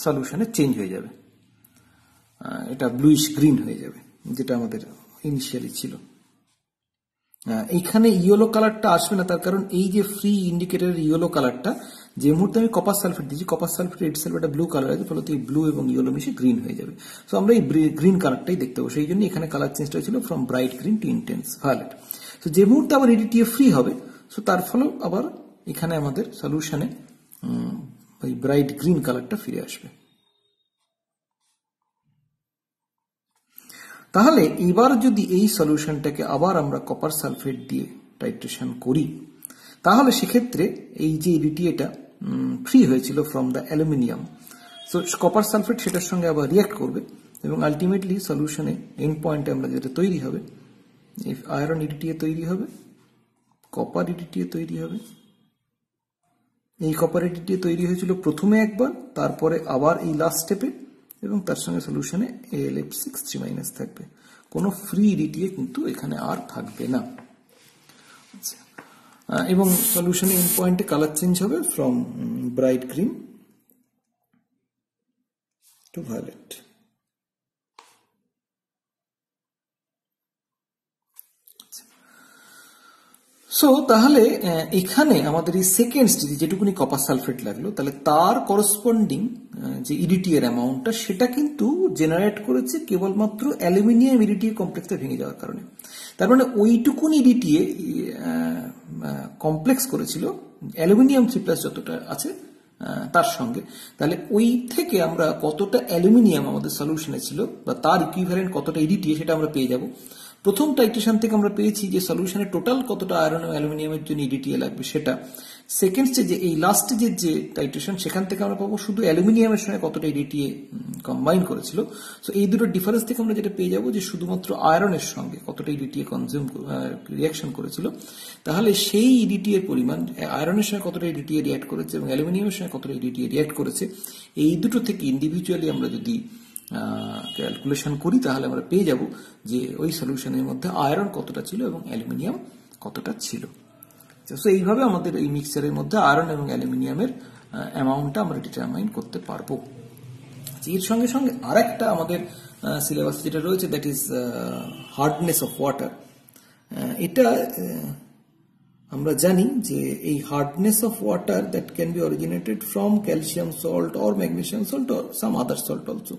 সলিউশনে চেঞ্জ হয়ে যাবে, এটা ব্লুইশ গ্রিন হয়ে যাবে, যেটা আমাদের ইনিশিয়ালি ছিল। এইখানে ইয়েলো কালারটা আসবে না, তার কারণ এই যে ফ্রি ইন্ডিকেটরের ইয়েলো কালারটা, যে মুহূর্তে আমি কপার সালফেট দিয়েছি, কপার সালফেট ইটসেলফ একটা ব্লু কালার আছে, ফলে এই ব্লু এবং ইয়েলো মিশে গ্রিন হয়ে যাবে। সো আমরা এই গ্রিন কালারটাই দেখতে পাবো, সেই জন্য এখানে কালার চেঞ্জটা ছিল from bright green to intense violet. So যে মুহূর্তে আবার ইডিটিএ ফ্রি হবে, সো তার ফলেও আবার এখানে আমাদের সলিউশনে ওই ব্রাইট গ্রিন কালারটা ফিরে আসবে। তাহলে এবার যদি এই সলিউশনটাকে আবার আমরা কপার সালফেট দিয়ে টাইট্রেশন করি, তাহলে সেক্ষেত্রে এই যে ইডিটিএটা ফ্রি হয়েছিল from the aluminium, so copper sulphate সেটার সঙ্গে আবার রিয়াক্ট করবে এবং আলটিমেটলি সলিউশনে এন্ড পয়েন্টে আমরা যেটা তৈরি হবে, আয়রন ইডিটিএ তৈরি হবে, কপার ইডিটিএ তৈরি হবে। এই কপার ইডিটিএ তৈরি হয়েছিল প্রথমে একবার, তারপরে আবার এই লাস্ট স্টেপে, এবং তার সঙ্গে সলিউশনে AlF6 3- থাকবে, কোনো ফ্রি ইডিটিএ কিন্তু এখানে আর থাকবে না। এবং সলিউশনে এন্ড পয়েন্টে কালার চেঞ্জ হবে from bright green to violet. So তাহলে এখানে আমাদের এই সেকেন্ড স্টেজে যেটুকুনি কপার সালফেট লাগলো, তাহলে তার করসপন্ডিং যে ইডিটি এর অ্যামাউন্টটা সেটা কিন্তু জেনারেট করেছে কেবলমাত্র অ্যালুমিনিয়াম ইডিটি কমপ্লেক্সে ভেঙে যাওয়ার কারণে। তার মানে ওইটুকুন ইডিটি কমপ্লেক্স করেছিল অ্যালুমিনিয়াম 3+ যতটা আছে তার সঙ্গে। তাহলে ওই থেকে আমরা কতটা অ্যালুমিনিয়াম আমাদের সলিউশনে ছিল বা তার ইকুইভ্যালেন্ট কতটা ইডিটি সেটা আমরা পেয়ে যাব। প্রথম টাইট্রেশন থেকে আমরা পেয়েছি যে সলিউশনে টোটাল কতটা আয়রন ও অ্যালুমিনিয়ামের জন্য ইডিটিএ লাগবে সেটা। সেকেন্ড স্টেজে এই লাস্ট স্টেজের যে টাইট্রেশন সেখান থেকে আমরা পাবো শুধু অ্যালুমিনিয়ামের সঙ্গে কতটা ইডিটিএ কম্বাইন করেছিল। সো এই দুটো ডিফারেন্স থেকে আমরা যেটা পেয়ে যাবো যে শুধুমাত্র আয়রনের সঙ্গে কতটা ইডিটিএ কনজিউম রিয়াকশন করেছিল, তাহলে সেই ইডিটি এর পরিমাণ আয়রনের সঙ্গে কতটা ইডিটিএ রিয়াক্ট করেছে এবং অ্যালুমিনিয়ামের সঙ্গে কতটা ইডিটিএ রিয়াক্ট করেছে, এই দুটো থেকে ইন্ডিভিজুয়ালি আমরা যদি ক্যালকুলেশন করি তাহলে আমরা পেয়ে যাব যে ওই সলিউশনের মধ্যে আয়রন কতটা ছিল এবং অ্যালুমিনিয়াম কতটা ছিল। তো এইভাবে আমাদের এই মিক্সচারের মধ্যে আয়রন এবং অ্যালুমিনিয়ামের অ্যামাউন্টটা আমরা ডিটারমাইন করতে পারবো। এর সঙ্গে সঙ্গে আরেকটা আমাদের সিলেবাস যেটা রয়েছে that is hardness of water. এটা আমরা জানি যে এই hardness of water that can be originated from calcium salt or magnesium salt or some other salt also.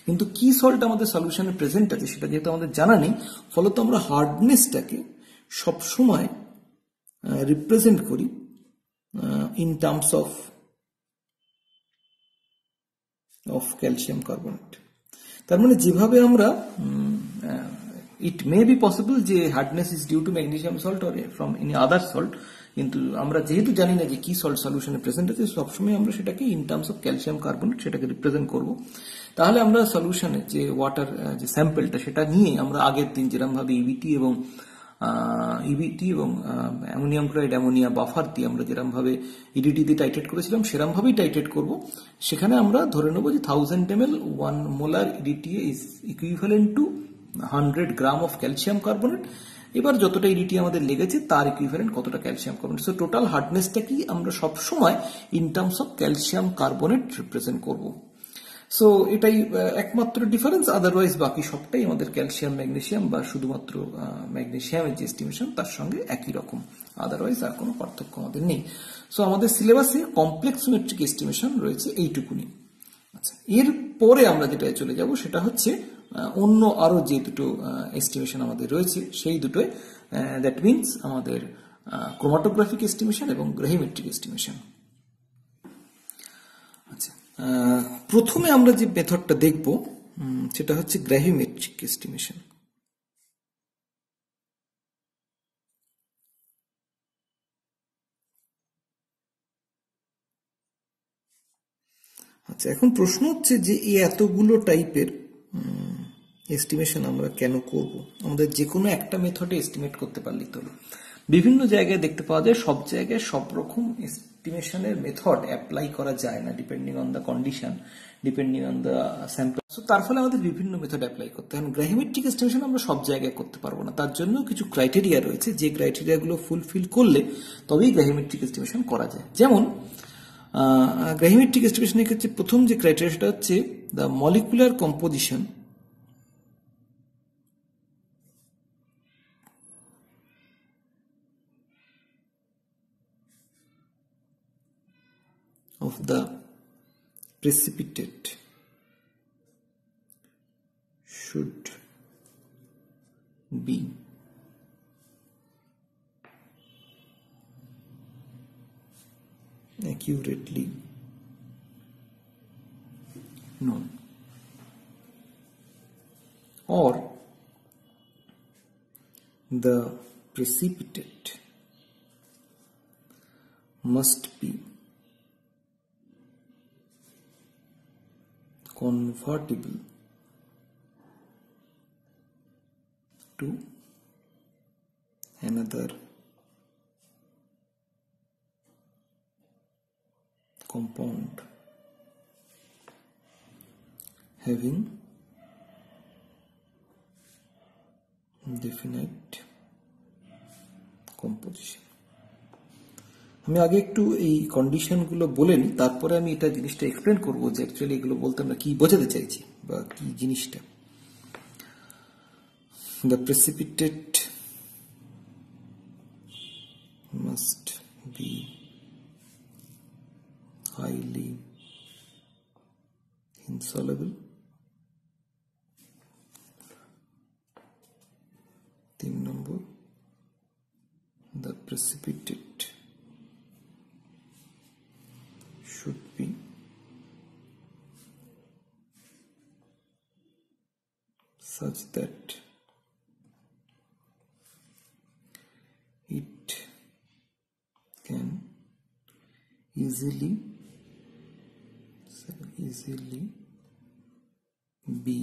কিন্তু কি সল্ট আমাদের সলিউশনে প্রেজেন্ট আছে সেটা যেহেতু আমাদের জানা নেই, ফলত আমরা হার্ডনেসটাকে সবসময় রিপ্রেজেন্ট করি in terms of calcium carbonate. তার মানে যেভাবে আমরা ইট মে বি পসিবল যে hardness is due to magnesium salt or from any other salt, কিন্তু আমরা যেহেতু জানি না যে কি সল্ট সলিউশনে প্রেজেন্ট আছে সবসময় আমরা সেটাকে in terms of calcium carbonate সেটাকে রিপ্রেজেন্ট করব। তাহলে আমরা সলিউশনে যে ওয়াটার যে স্যাম্পলটা সেটা নিয়ে আমরা আগের দিন যেরকম ভাবে ইবিটি এবং অ্যামোনিয়াম ক্লোরাইড অ্যামোনিয়া বাফার দিয়ে আমরা যেরকম ভাবে ইডিটি দিয়ে টাইট্রেট করেছিলাম সেরকম ভাবেই টাইট্রেট করব। সেখানে আমরা ধরে নেব যে 1000 ml 1 molar EDTA is equivalent to 100 gram of calcium carbonate. এবার যতটা ইডিটি আমাদের লেগেছে তার ইকুইভ্যালেন্ট কতটা ক্যালসিয়াম কার্বনেট। সো টোটাল হার্ডনেসটা কি আমরা সবসময় in terms of calcium carbonate represent করব। সো এটাই একমাত্র ডিফারেন্স, আদারওয়াইজ বাকি সবটাই আমাদের ক্যালসিয়াম ম্যাগনেসিয়াম বা শুধুমাত্র ম্যাগনেসিয়ামের যে এস্টিমেশন তার সঙ্গে একই রকম, আদারওয়াইজ আর কোনো পার্থক্য আমাদের নেই। সো আমাদের সিলেবাসে কমপ্লেক্সোমেট্রিক এস্টিমেশন রয়েছে এইটুকুনি। আচ্ছা, এর পরে আমরা যেটা চলে যাব সেটা হচ্ছে অন্য আরো যে দুটো এস্টিমেশন আমাদের রয়েছে সেই দুটোয়, দ্যাট মিনস আমাদের ক্রোমাটোগ্রাফিক এস্টিমেশন এবং গ্রাহিমেট্রিক এস্টিমেশন। আচ্ছা, প্রথমে আমরা যে মেথডটা দেখব সেটা হচ্ছে গ্রাহিমেট্রিক এস্টিমেশন। আচ্ছা, এখন প্রশ্ন হচ্ছে যে এই এতগুলো টাইপের এস্টিমেশন আমরা কেন করব? আমাদের যে কোনো একটা মেথডে এস্টিমেট করতে পারলেই তো হলো। বিভিন্ন জায়গায় দেখতে পাওয়া যায় সব জায়গায় সব রকম এস্টিমেশনের মেথড অ্যাপ্লাই করা যায় না, depending on the condition, depending on the sample. So তার ফলে আমাদের বিভিন্ন মেথড অ্যাপ্লাই করতে হয়। গ্রাহিমেট্রিক এস্টিমেশন আমরা সব জায়গায় করতে পারবো না, তার জন্য কিছু ক্রাইটেরিয়া রয়েছে যে ক্রাইটেরিয়াগুলো ফুলফিল করলে তবেই গ্রাহিমেট্রিক এস্টিমেশন করা যায়। যেমন গ্রাহিমেট্রিক এস্টিমেশনের ক্ষেত্রে প্রথম যে ক্রাইটেরিয়া সেটা হচ্ছে the molecular composition of the precipitate should be accurately known, or the precipitate must be convertible to another compound having definite composition. আমি আগে একটু এই কন্ডিশনগুলো বলে নিই, তারপরে আমি এটা জিনিসটা এক্সপ্লেন করবো যে অ্যাকচুয়ালি এগুলো বলতে আমরা কি বোঝাতে চাইছি বা কি জিনিসটা। The precipitate must be highly insoluble. 3 number, the precipitate should be such that it can easily be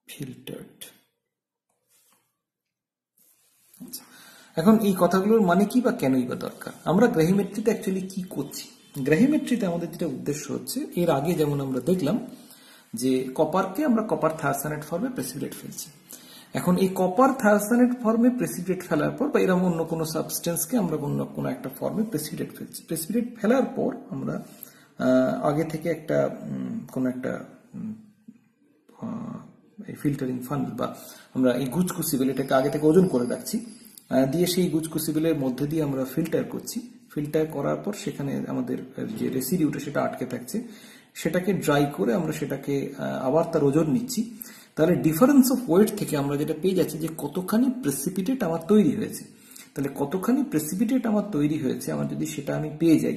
filtered. এখন এই কথাগুলোর মানে কি বা কেনই বা দরকার? আমরা গ্রাহিমেট্রিতে অ্যাকচুয়ালি কি করছি? গ্রাহিমেট্রিতে আমাদের যেটা উদ্দেশ্য হচ্ছে, এর আগে যেমন আমরা দেখলাম যে কপারকে আমরা কপার থায়োসানেট ফর্মে প্রেসিপিটেট ফেলছি। এখন এই কপার থায়োসানেট ফর্মে প্রেসিপিটেট ফেলার পর বা এরকম অন্য কোনো সাবস্টেন্সকে আমরা অন্য কোনো একটা ফর্মে প্রেসিপিটেট ফেলছি। প্রেসিপিটেট ফেলার পর আমরা আগে থেকে একটা কোনো একটা ফিল্টারিং ফানেল বা আমরা এই গুজকুসিবেল এটাকে আগে থেকে ওজন করে রাখছি, দিয়ে সেই গুজকুসিবেলের মধ্যে দিয়ে আমরা ফিল্টার করছি। ফিল্টার করার পর সেখানে আমাদের যে রেসিডিউটা সেটা আটকে থাকছে, সেটাকে ড্রাই করে আমরা সেটাকে আবার তার ওজন নিচ্ছি। তাহলে ডিফারেন্স অফ ওয়েট থেকে আমরা যেটা পেয়ে যাচ্ছি যে কতখানি প্রেসিপিটেট আমার তৈরি হয়েছে। তাহলে কতখানি প্রেসিপিটেট আমার তৈরি হয়েছে আমার যদি সেটা আমি পেয়ে যাই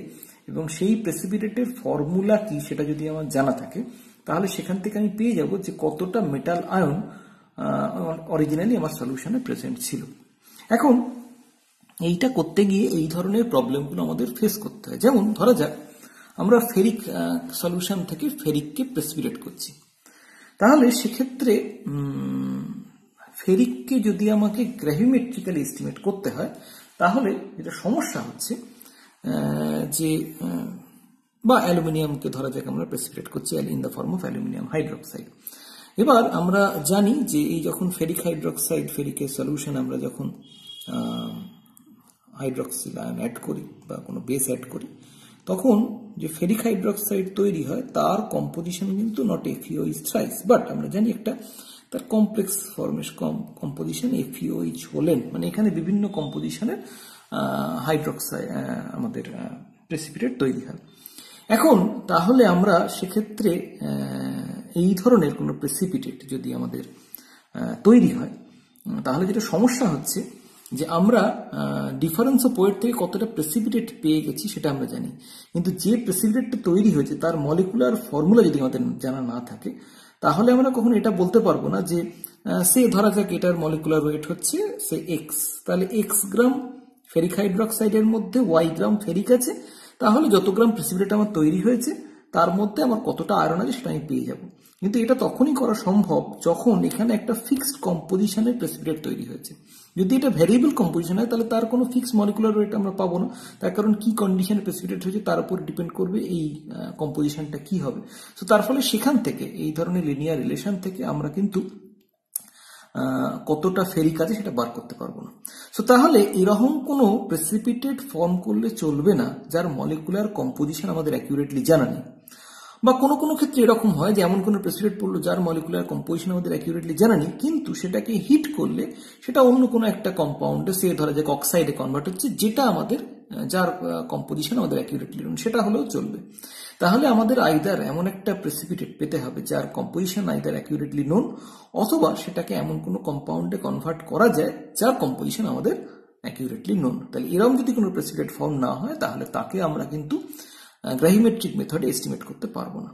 এবং সেই প্রেসিপিটেটের ফর্মুলা কি সেটা যদি আমার জানা থাকে, তাহলে সেখান থেকে আমি পেয়ে যাব যে কতটা মেটাল আয়ন অরিজিনালি আমার সলিউশনে প্রেজেন্ট ছিল। এখন এইটা করতে গিয়ে এই ধরনের প্রবলেমগুলো আমাদের ফেস করতে হয়। যেমন ধরা যাক আমরা ফেরিক সলিউশন থেকে ফেরিককে প্রেসিপিটেট করছি, তাহলে সেক্ষেত্রে ফেরিককে যদি আমাকে গ্রাভিমেট্রিক্যালি এস্টিমেট করতে হয়, তাহলে যেটা সমস্যা হচ্ছে যে বা অ্যালুমিনিয়ামকে ধরা যাক আমরা প্রেসিপিটেট করছি in the form of aluminium hydroxide. এবার আমরা জানি যে এই যখন ফেরিক হাইড্রোক্সাইড ফেরিকের সলিউশন আমরা যখন হাইড্রোক্সিল আয়ন অ্যাড করি বা কোনো বেস অ্যাড করি, তখন যে ফেরিক হাইড্রোক্সাইড তৈরি হয় তার কম্পোজিশন কিন্তু নট FeOH থ্রাইস, বাট আমরা জানি একটা তার কমপ্লেক্স কম্পোজিশন FeOH হলেন, মানে এখানে বিভিন্ন কম্পোজিশনের হাইড্রোক্সাইড আমাদের প্রেসিপিটেট তৈরি হয়। এখন তাহলে আমরা সেক্ষেত্রে এই ধরনের কোনো প্রেসিপিটেট যদি আমাদের তৈরি হয়, তাহলে যেটা সমস্যা হচ্ছে যে আমরা ডিফারেন্স অফ ওয়েট থেকে কতটা প্রেসিপিটেট পেয়ে গেছি সেটা আমরা জানি, কিন্তু যে প্রেসিপিটেটটা তৈরি হয়েছে তার মলিকুলার ফর্মুলা যদি আমাদের জানা না থাকে, তাহলে আমরা কখনো এটা বলতে পারবো না যে সে ধরা যাক এটার মলিকুলার ওয়েট হচ্ছে সে এক্স, তাহলে এক্স গ্রাম ফেরিক হাইড্রোক্সাইডের মধ্যে ওয়াই গ্রাম ফেরিক আছে, তাহলে যত গ্রাম প্রেসিপিটেট আমার তৈরি হয়েছে তার মধ্যে আমার কতটা আয়রন আছে সেটা আমি পেয়ে যাব। কিন্তু এটা তখনই করা সম্ভব যখন এখানে একটা ফিক্সড কম্পোজিশনের প্রেসিপিটেট তৈরি হয়েছে। যদি এটা ভ্যারিয়েবল কম্পোজিশন হয় তাহলে তার কোনো ফিক্স মলিকুলার ওয়েট আমরা পাবো না, তার কারণ কি কন্ডিশনে প্রেসিপিটেট হয়েছে তার উপর ডিপেন্ড করবে এই কম্পোজিশনটা কি হবে। তো তার ফলে সেখান থেকে এই ধরনের লিনিয়ার রিলেশন থেকে আমরা কিন্তু কতটা ফেরিক আছে সেটা বার করতে পারবো না। সো তাহলে এরকম কোনো প্রেসিপিটেট ফর্ম করলে চলবে না যার মলিকুলার কম্পোজিশন আমাদের অ্যাকিউরেটলি জানা নেই, বা কোনো কোনো ক্ষেত্রে এরকম হয় যে এমন কোনো প্রেসিপিটেট পড়লো যার মলিকুলার কম্পোজিশন আমাদের অ্যাকিউরেটলি জানা নেই, কিন্তু সেটাকে হিট করলে সেটা অন্য কোনো একটা কম্পাউন্ডে সে ধরা যাক অক্সাইডে কনভার্ট হচ্ছে, যেটা আমাদের যার কম্পোজিশন আমাদের অ্যাকিউরেটলি সেটা হলেও চলবে। তাহলে আমাদের আইদার এমন একটা প্রেসিপিটেট পেতে হবে যার কম্পোজিশন আইদার অ্যাকিউরেটলি নোন, অথবা সেটাকে এমন কোনো কম্পাউন্ডে কনভার্ট করা যায় যার কম্পোজিশন আমাদের অ্যাকিউরেটলি নোন। তাহলে এরকম যদি কোনো প্রেসিপিটেট ফর্ম না হয় তাহলে তাকে আমরা কিন্তু গ্রাহিমেট্রিক মেথডে এস্টিমেট করতে পারবো না।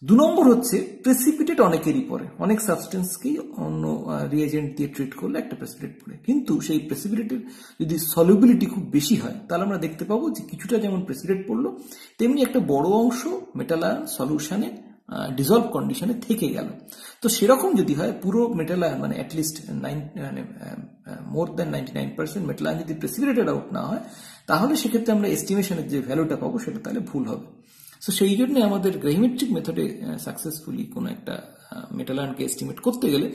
2 নম্বর হচ্ছে প্রেসিপিটেট অনেকেরই পড়ে, অনেক সাবস্টেন্সকেই অন্য রিয়েজেন্ট দিয়ে ট্রিট করলে একটা প্রেসিপিটেট পড়ে, কিন্তু সেই প্রেসিপিটেটের যদি সলিউবিলিটি খুব বেশি হয় তাহলে আমরা দেখতে পাবো যে কিছুটা যেমন প্রেসিপিটেট পড়লো তেমনি একটা বড় অংশ মেটাল আয়ন সলিউশনে ডিজলভ কন্ডিশনে থেকে গেল। তো সেরকম যদি হয় পুরো মেটাল আয়ন মানে at least more than 99% metal ion যদি প্রেসিপিটেটেড আউট না হয়, তাহলে সেক্ষেত্রে আমরা এস্টিমেশনের যে ভ্যালুটা পাবো সেটা তাহলে ভুল হবে। সো সেই জন্য আমাদের গ্রাহিমেট্রিক মেথডে সাকসেসফুলি কোনো একটা মেটাল আয়নকে এস্টিমেট করতে গেলে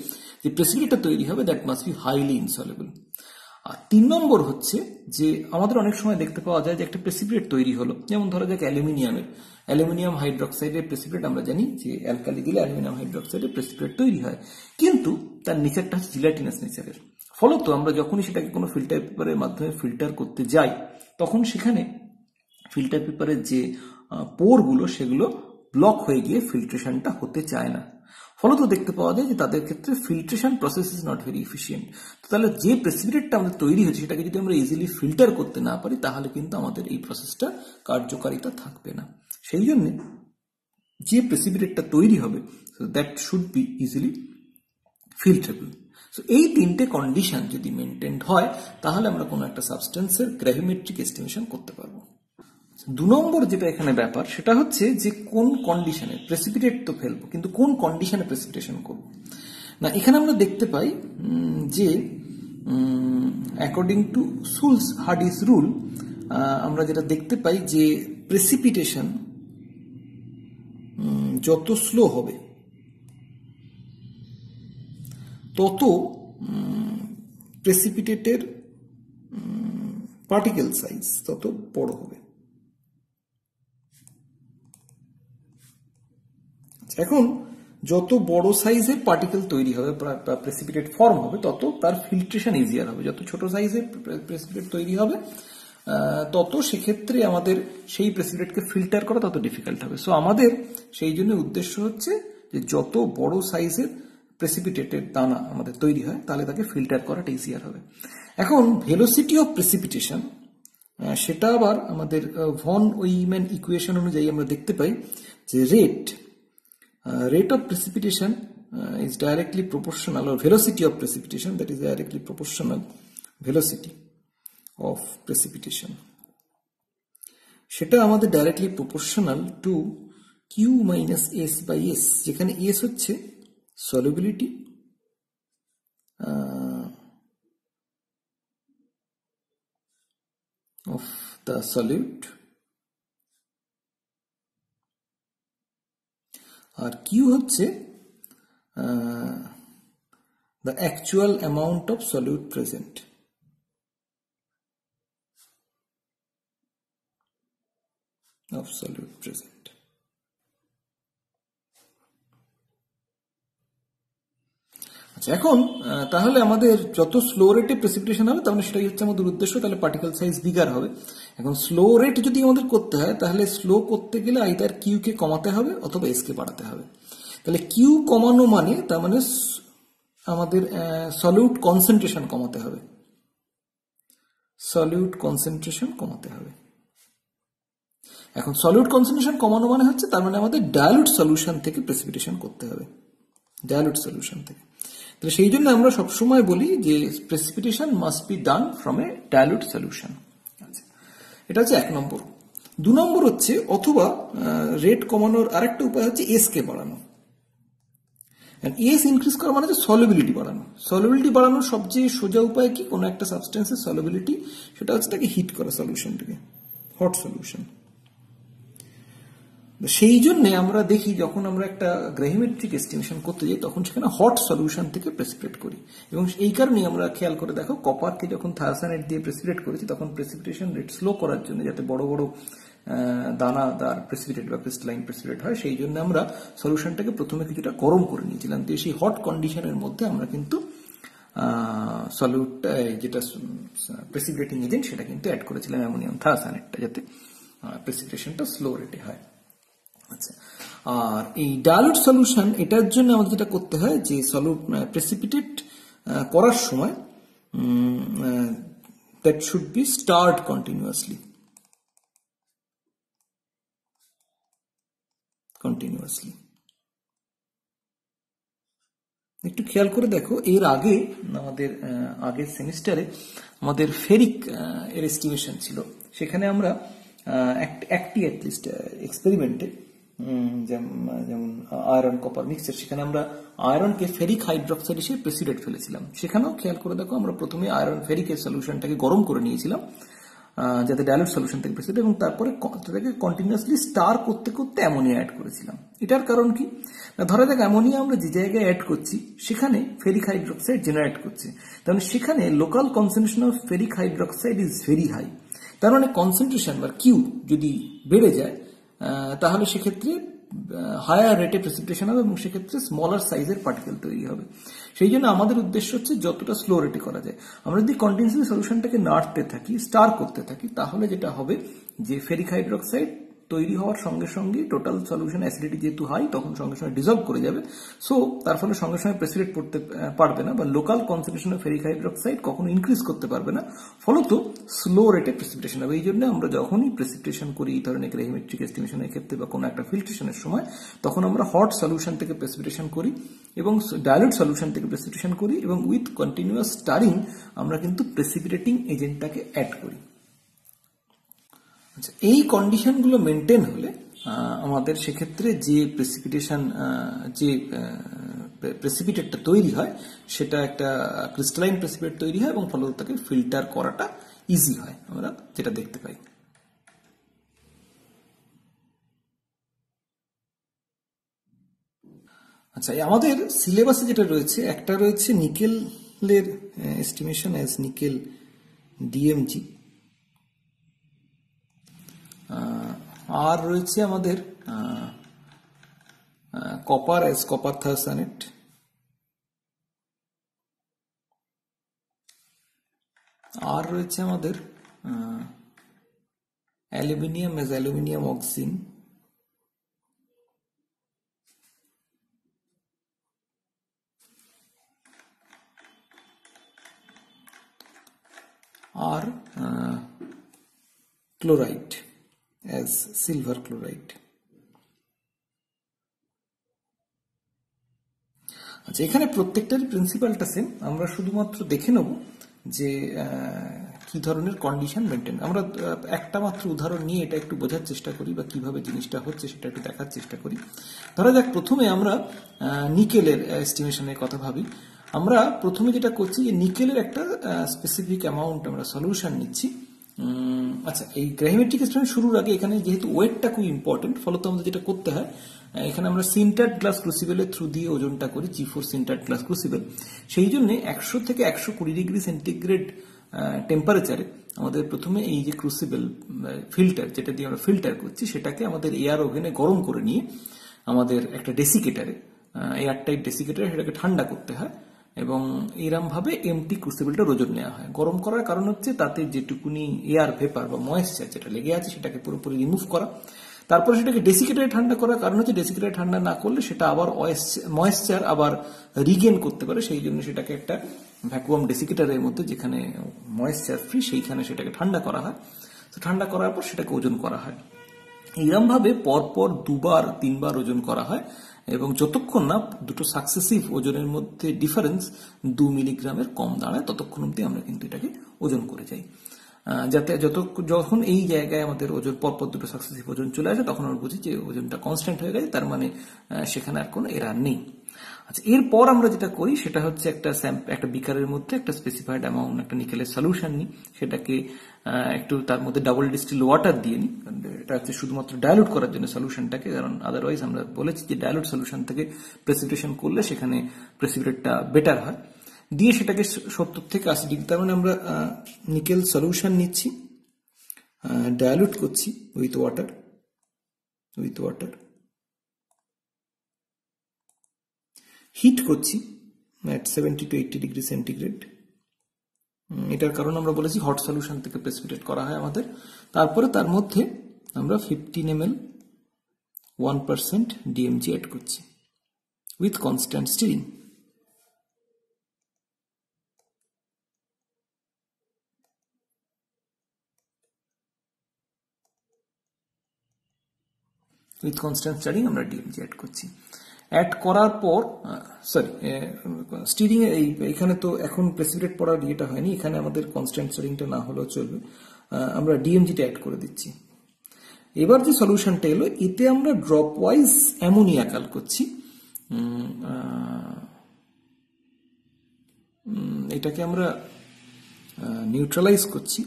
যে প্রেসিপিটেটটা তৈরি হবে that must be highly insoluble. আর 3 নম্বর হচ্ছে যে আমাদের অনেক সময় দেখতে পাওয়া যায় যে একটা প্রেসিপিটেট তৈরি হলো, যেমন ধরা যাক অ্যালুমিনিয়াম হাইড্রোক্সাইডের প্রেসিপিটেট আমরা জানি যে অ্যালকালি দিলে অ্যালুমিনিয়াম হাইড্রোক্সাইডের প্রেসিপিটেট তৈরি হয়, কিন্তু তার নেচারটা হচ্ছে জিলাটিনাস নেচারের, ফলত আমরা যখনই সেটাকে কোনো ফিল্টার পেপারের মাধ্যমে ফিল্টার করতে যাই তখন সেখানে ফিল্টার পেপারের যে পোরগুলো সেগুলো ব্লক হয়ে গিয়ে ফিল্ট্রেশনটা হতে চায় না। ফলত দেখতে পাওয়া যায় যে তাদের ক্ষেত্রে filtration process is not very efficient. তাহলে যে প্রেসিপিটেটটা আমাদের তৈরি হয়েছে সেটাকে যদি আমরা ইজিলি ফিল্টার করতে না পারি তাহলে কিন্তু আমাদের এই প্রসেসটা কার্যকারিতা থাকবে না। সেই জন্য যে প্রেসিপিটেটটা তৈরি হবে that should be easily filterable. So এই তিনটে কন্ডিশন যদি মেনটেন্ড হয় তাহলে আমরা কোনো একটা সাবস্টেন্সের গ্র্যাভিমেট্রিক এস্টিমেশন করতে পারবো। 2 নম্বর যেটা এখানে ব্যাপার সেটা হচ্ছে যে কোন কন্ডিশনে প্রেসিপিটেট তো ফেলবো কিন্তু কোন কন্ডিশনে প্রেসিপিটেশন করব না। এখানে আমরা দেখতে পাই যে অ্যাকর্ডিং টু সুলস হার্ডিস রুল আমরা যেটা দেখতে পাই যে প্রেসিপিটেশন যত স্লো হবে তত প্রেসিপিটেটের পার্টিকেল সাইজ তত বড় হবে। এখন যত বড় সাইজের পার্টিকেল তৈরি হবে বা প্রেসিপিটেট ফর্ম হবে তত তার ফিল্ট্রেশন ইজিয়ার হবে। যত ছোট সাইজের প্রেসিপিটেট তৈরি হবে তত সেক্ষেত্রে আমাদের সেই প্রেসিপিটেটকে ফিল্টার করা তত ডিফিকাল্ট হবে। সো আমাদের সেই জন্য উদ্দেশ্য হচ্ছে যে যত বড় সাইজের প্রেসিপিটেটের দানা আমাদের তৈরি হয় তাহলে তাকে ফিল্টার করাটা ইজিয়ার হবে। এখন ভেলোসিটি অফ প্রেসিপিটেশন সেটা আবার আমাদের ভন উইম্যান ইকুয়েশন অনুযায়ী আমরা দেখতে পাই যে rate of precipitation is directly proportional, or velocity of precipitation, that is directly proportional velocity of precipitation সেটা আমাদের directly proportional to q minus s by s, যেখানে s হচ্ছে solubility of the solute R Q হচ্ছে the actual amount of solute present। আচ্ছা, এখন তাহলে আমাদের যত স্লো রেটে প্রেসিপিটেশন হবে তাহলে সেটাই হচ্ছে আমাদের উদ্দেশ্য, তাহলে পার্টিকেল সাইজ বিগার হবে। এখন স্লো রেট যদি আমাদের করতে হয় তাহলে স্লো করতে গেলে আইদার কিউ কে কমাতে হবে অথবা এস কে বাড়াতে হবে। তাহলে কিউ কমানো মানে তার মানে আমাদের সলিউট কনসেন্ট্রেশন কমাতে হবে, এখন সলিউট কনসেন্ট্রেশন কমানো মানে হচ্ছে তার মানে আমাদের ডাইলুট সলিউশন থেকে প্রেসিপিটেশন করতে হবে, ডাইলুট সলিউশন থেকে। তাহলে সেই জন্য আমরা সবসময় বলি যে precipitation must be done from a dilute solution. এটা হচ্ছে 1 নম্বর। 2 নম্বর হচ্ছে অথবা রেট কমানোর আরেকটা উপায় হচ্ছে এস কে বাড়ানো। এস ইনক্রিজ করা মানে হচ্ছে সলিবিলিটি বাড়ানো। সলিবিলিটি বাড়ানোর সবচেয়ে সোজা উপায় কি? কোনো একটা সাবস্টেন্সের সলিবিলিটি সেটা হচ্ছে তাকে হিট করা, সলিউশনটাকে হট সলিউশন। সেই জন্য আমরা দেখি যখন আমরা একটা গ্র্যাভিমেট্রিক এস্টিমেশন করতে যাই তখন সেখানে হট সলিউশন থেকে প্রেসিপিটেট করি, এবং এই কারণেই আমরা খেয়াল করে দেখো কপারকে যখন থায়োসায়ানাইড দিয়ে প্রেসিপিটেট করেছি তখন প্রেসিপিটেশন রেট স্লো করার জন্য যাতে বড় বড় দানাদার প্রেসিপিটেট বা ক্রিস্টালাইন প্রেসিপিটেট হয় সেই জন্য আমরা সলিউশনটাকে প্রথমে কিছুটা গরম করে নিয়েছিলাম। তো সেই হট কন্ডিশনের মধ্যে আমরা কিন্তু সলিউট যেটা প্রেসিপিটেটিং এজেন্ট সেটা কিন্তু অ্যাড করেছিলাম অ্যামোনিয়াম থায়োসায়ানাইডটা, যাতে প্রেসিপিটেশনটা স্লো রেটে হয়। আচ্ছা, আর এই ডাইলুট সলিউশন এটার জন্য আমাদের যেটা করতে হয় যে প্রেসিপিটেট করার সময় that should be stirred continuously। একটু খেয়াল করে দেখো, এর আগে আমাদের আগের সেমিস্টারে আমাদের ফেরিক এর এস্টিমেশন ছিল, সেখানে আমরা একটি অ্যাটলিস্ট এক্সপেরিমেন্টে যেমন আয়রন কপার মিক্সচার, সেখানে আমরা আয়রনকে ফেরিক হাইড্রোক্সাইড হিসেবে প্রেসিপিটেট ফেলেছিলাম। সেখানেও খেয়াল করে দেখো আমরা প্রথমে আয়রন ফেরিকের সলিউশনটাকে গরম করে নিয়েছিলাম যাতে ডাইলুট সলিউশন থেকে প্রেসিপিটেট, এবং তারপরে তাদেরকে কন্টিনিউয়াসলি স্টার করতে করতে অ্যামোনিয়া অ্যাড করেছিলাম। এটার কারণ কি না, ধরা যাক অ্যামোনিয়া আমরা যে জায়গায় অ্যাড করছি সেখানে ফেরিক হাইড্রোক্সাইড জেনারেট করছে, তাহলে সেখানে local concentration of ferric hydroxide is very high. তার মানে কনসেন্ট্রেশন বা কিউ যদি বেড়ে যায় তাহলে সেক্ষেত্রে হায়ার রেটে প্রেসিপিটেশন হবে এবং সেক্ষেত্রে স্মলার সাইজের পার্টিকেল তৈরি হবে। সেই জন্য আমাদের উদ্দেশ্য হচ্ছে যতটা স্লো রেটে করা যায়। আমরা যদি কন্টিনিউসলি সলিউশনটাকে নাড়তে থাকি, স্টার করতে থাকি, তাহলে যেটা হবে যে ফেরিক হাইড্রোক্সাইড তৈরি হওয়ার সঙ্গে সঙ্গে টোটাল সলিউশন অ্যাসিডিটি যেহেতু হাই, তখন সঙ্গে সঙ্গে ডিজলভ করে যাবে। সো তার ফলে সঙ্গে সঙ্গে প্রেসিপিটেট করতে পারবে না, বা local concentration of ferric hydroxide কখনো ইনক্রিজ করতে পারবে না, ফলত স্লো রেটে প্রেসিপিটেশন হবে। এই জন্য আমরা যখনই প্রেসিপিটেশন করি এই ধরনের গ্রেভিমেট্রিক এস্টিমেশনের ক্ষেত্রে বা কোনো একটা ফিল্ট্রেশনের সময়, তখন আমরা হট সলিউশন থেকে প্রেসিপিটেশন করি এবং ডাইলুট সলিউশন থেকে প্রেসিপিটেশন করি এবং উইথ কন্টিনিউয়াস স্টারিং আমরা কিন্তু প্রেসিপিটেটিং এজেন্টটাকে অ্যাড করি। আচ্ছা, এই কন্ডিশনগুলো মেনটেন হলে আমাদের সেক্ষেত্রে যে প্রেসিপিটেটটা তৈরি হয় সেটা একটা ক্রিস্টালাইন প্রেসিপিটেট তৈরি হয় এবং ফলত তাকে ফিল্টার করাটা ইজি হয়, আমরা যেটা দেখতে পাই। আচ্ছা, আমাদের সিলেবাসে যেটা রয়েছে, একটা রয়েছে নিকেলের এস্টিমেশন অ্যাজ নিকেল ডিএমজি, আর রয়েছে আমাদের কপার অ্যাজ কপার থায়োসানেট, আর রয়েছে আমাদের অ্যালুমিনিয়াম অ্যাজ অ্যালুমিনিয়াম অক্সিন, আর ক্লোরাইড অ্যাজ সিলভার ক্লোরাইড। আচ্ছা, এখানে প্রত্যেকটারই প্রিন্সিপালটা সেম। আমরা শুধুমাত্র দেখে নেব যে কি ধরনের কন্ডিশন মেনটেন। আমরা একটা মাত্র উদাহরণ নিয়ে এটা একটু বোঝার চেষ্টা করি বা কিভাবে জিনিসটা হচ্ছে সেটা একটু দেখার চেষ্টা করি। ধরা যাক প্রথমে আমরা নিকেলের এস্টিমেশনের কথা ভাবি। আমরা প্রথমে যেটা করছি যে নিকেলের একটা স্পেসিফিক অ্যামাউন্ট আমরা সলিউশন নিচ্ছি। আচ্ছা, এই গ্রাভিমেট্রিক এস্টিমেশন শুরুর আগে এখানে যেহেতু ওয়েটটা খুব ইম্পর্টেন্ট, ফলত আমাদের যেটা করতে হয়, এখানে আমরা সিন্টার্ড গ্লাস ক্রুসিবেলের থ্রু দিয়ে ওজনটা করি, G4 সিন্টার্ড গ্লাস ক্রুসিবেল। সেই জন্য 100 থেকে 120 ডিগ্রি সেন্টিগ্রেড টেম্পারেচারে আমাদের প্রথমে এই যে ক্রুসিবেল ফিল্টার, যেটা দিয়ে আমরা ফিল্টার করছি, সেটাকে আমাদের এয়ার ওভেনে গরম করে নিয়ে আমাদের একটা ডেসিকেটারে, এয়ার টাইট ডেসিকেটারে সেটাকে ঠান্ডা করতে হয় এবং এরম ভাবে এমটি ক্রুসিবেলটার ওজন নেওয়া হয়। গরম করার কারণ হচ্ছে তাতে যেটুকুনি এয়ার ভেপার বা ময়েশ্চার যেটা লেগে আছে সেটাকে পুরোপুরি রিমুভ করা। তারপরে সেটাকে ডেসিকেটারে ঠান্ডা করার কারণ হচ্ছে ডেসিকেটারে ঠান্ডা না করলে সেটা আবার ময়েশ্চার আবার রিগেন করতে পারে, সেই জন্য সেটাকে একটা ভ্যাকুয়াম ডেসিকেটারের মধ্যে যেখানে ময়েশ্চার ফ্রি সেইখানে সেটাকে ঠান্ডা করা হয়। তো ঠান্ডা করার পর সেটাকে ওজন করা হয়। এইরকম ভাবে পরপর 2-3 বার ওজন করা হয় এবং যতক্ষণ না দুটো সাকসেসিভ ওজনের মধ্যে ডিফারেন্স 2 মিলিগ্রামের কম দাঁড়ায় ততক্ষণ অব্দি আমরা কিন্তু এটাকে ওজন করে যাই। যাতে যখন এই জায়গায় আমাদের ওজন পরপর দুটো সাকসেসিভ ওজন চলে আসে, তখন আমরা বুঝি যে ওজনটা কনস্ট্যান্ট হয়ে গেছে, তার মানে সেখানে আর কোনো এরার নেই। আচ্ছা, এরপর আমরা যেটা করি সেটা হচ্ছে একটা বিকারের মধ্যে একটা স্পেসিফাইড অ্যামাউন্ট একটা নিকেলের সলিউশন নিই, সেটাকে একটু তার মধ্যে ডাবল ডিস্টিল ওয়াটার দিয়ে নিই। এটা হচ্ছে শুধুমাত্র ডাইলুট করার জন্য সলিউশনটাকে, কারণ আদারওয়াইজ আমরা বলেছি যে ডাইলুট সলিউশন থেকে প্রেসিপিটেশন করলে সেখানে প্রেসিপিটেটটা বেটার হয়। দিয়ে সেটাকে 70 থেকে 80 ডিগ্রি, তার মানে আমরা নিকেল সলিউশন নিচ্ছি, ডাইলুট করছি উইথ ওয়াটার, হিট করছি at 70 to 80 ডিগ্রি সেন্টিগ্রেড। এটার কারণ আমরা বলেছি হট সলিউশন থেকে প্রেসিপিটেট করা হয় আমাদের। তারপরে তার মধ্যে আমরা 15 ml 1% ডিএমজি অ্যাড করছি with constant stirring. With constant stirring আমরা ডিএমজি অ্যাড করছি। অ্যাড করার পর স্টিরিং এখানে তো এখন প্রেসিপিটেট পড়ার ইয়েটা হয়নি, এখানে আমাদের কনস্ট্যান্ট স্টিরিংটা না হলেও চলবে, আমরা ডিএমজিটা অ্যাড করে দিচ্ছি। এবার যে সলিউশনটা এলো এতে আমরা ড্রপ ওয়াইজ অ্যামোনিয়া কাল করছি। এটাকে আমরা নিউট্রালাইজ করছি,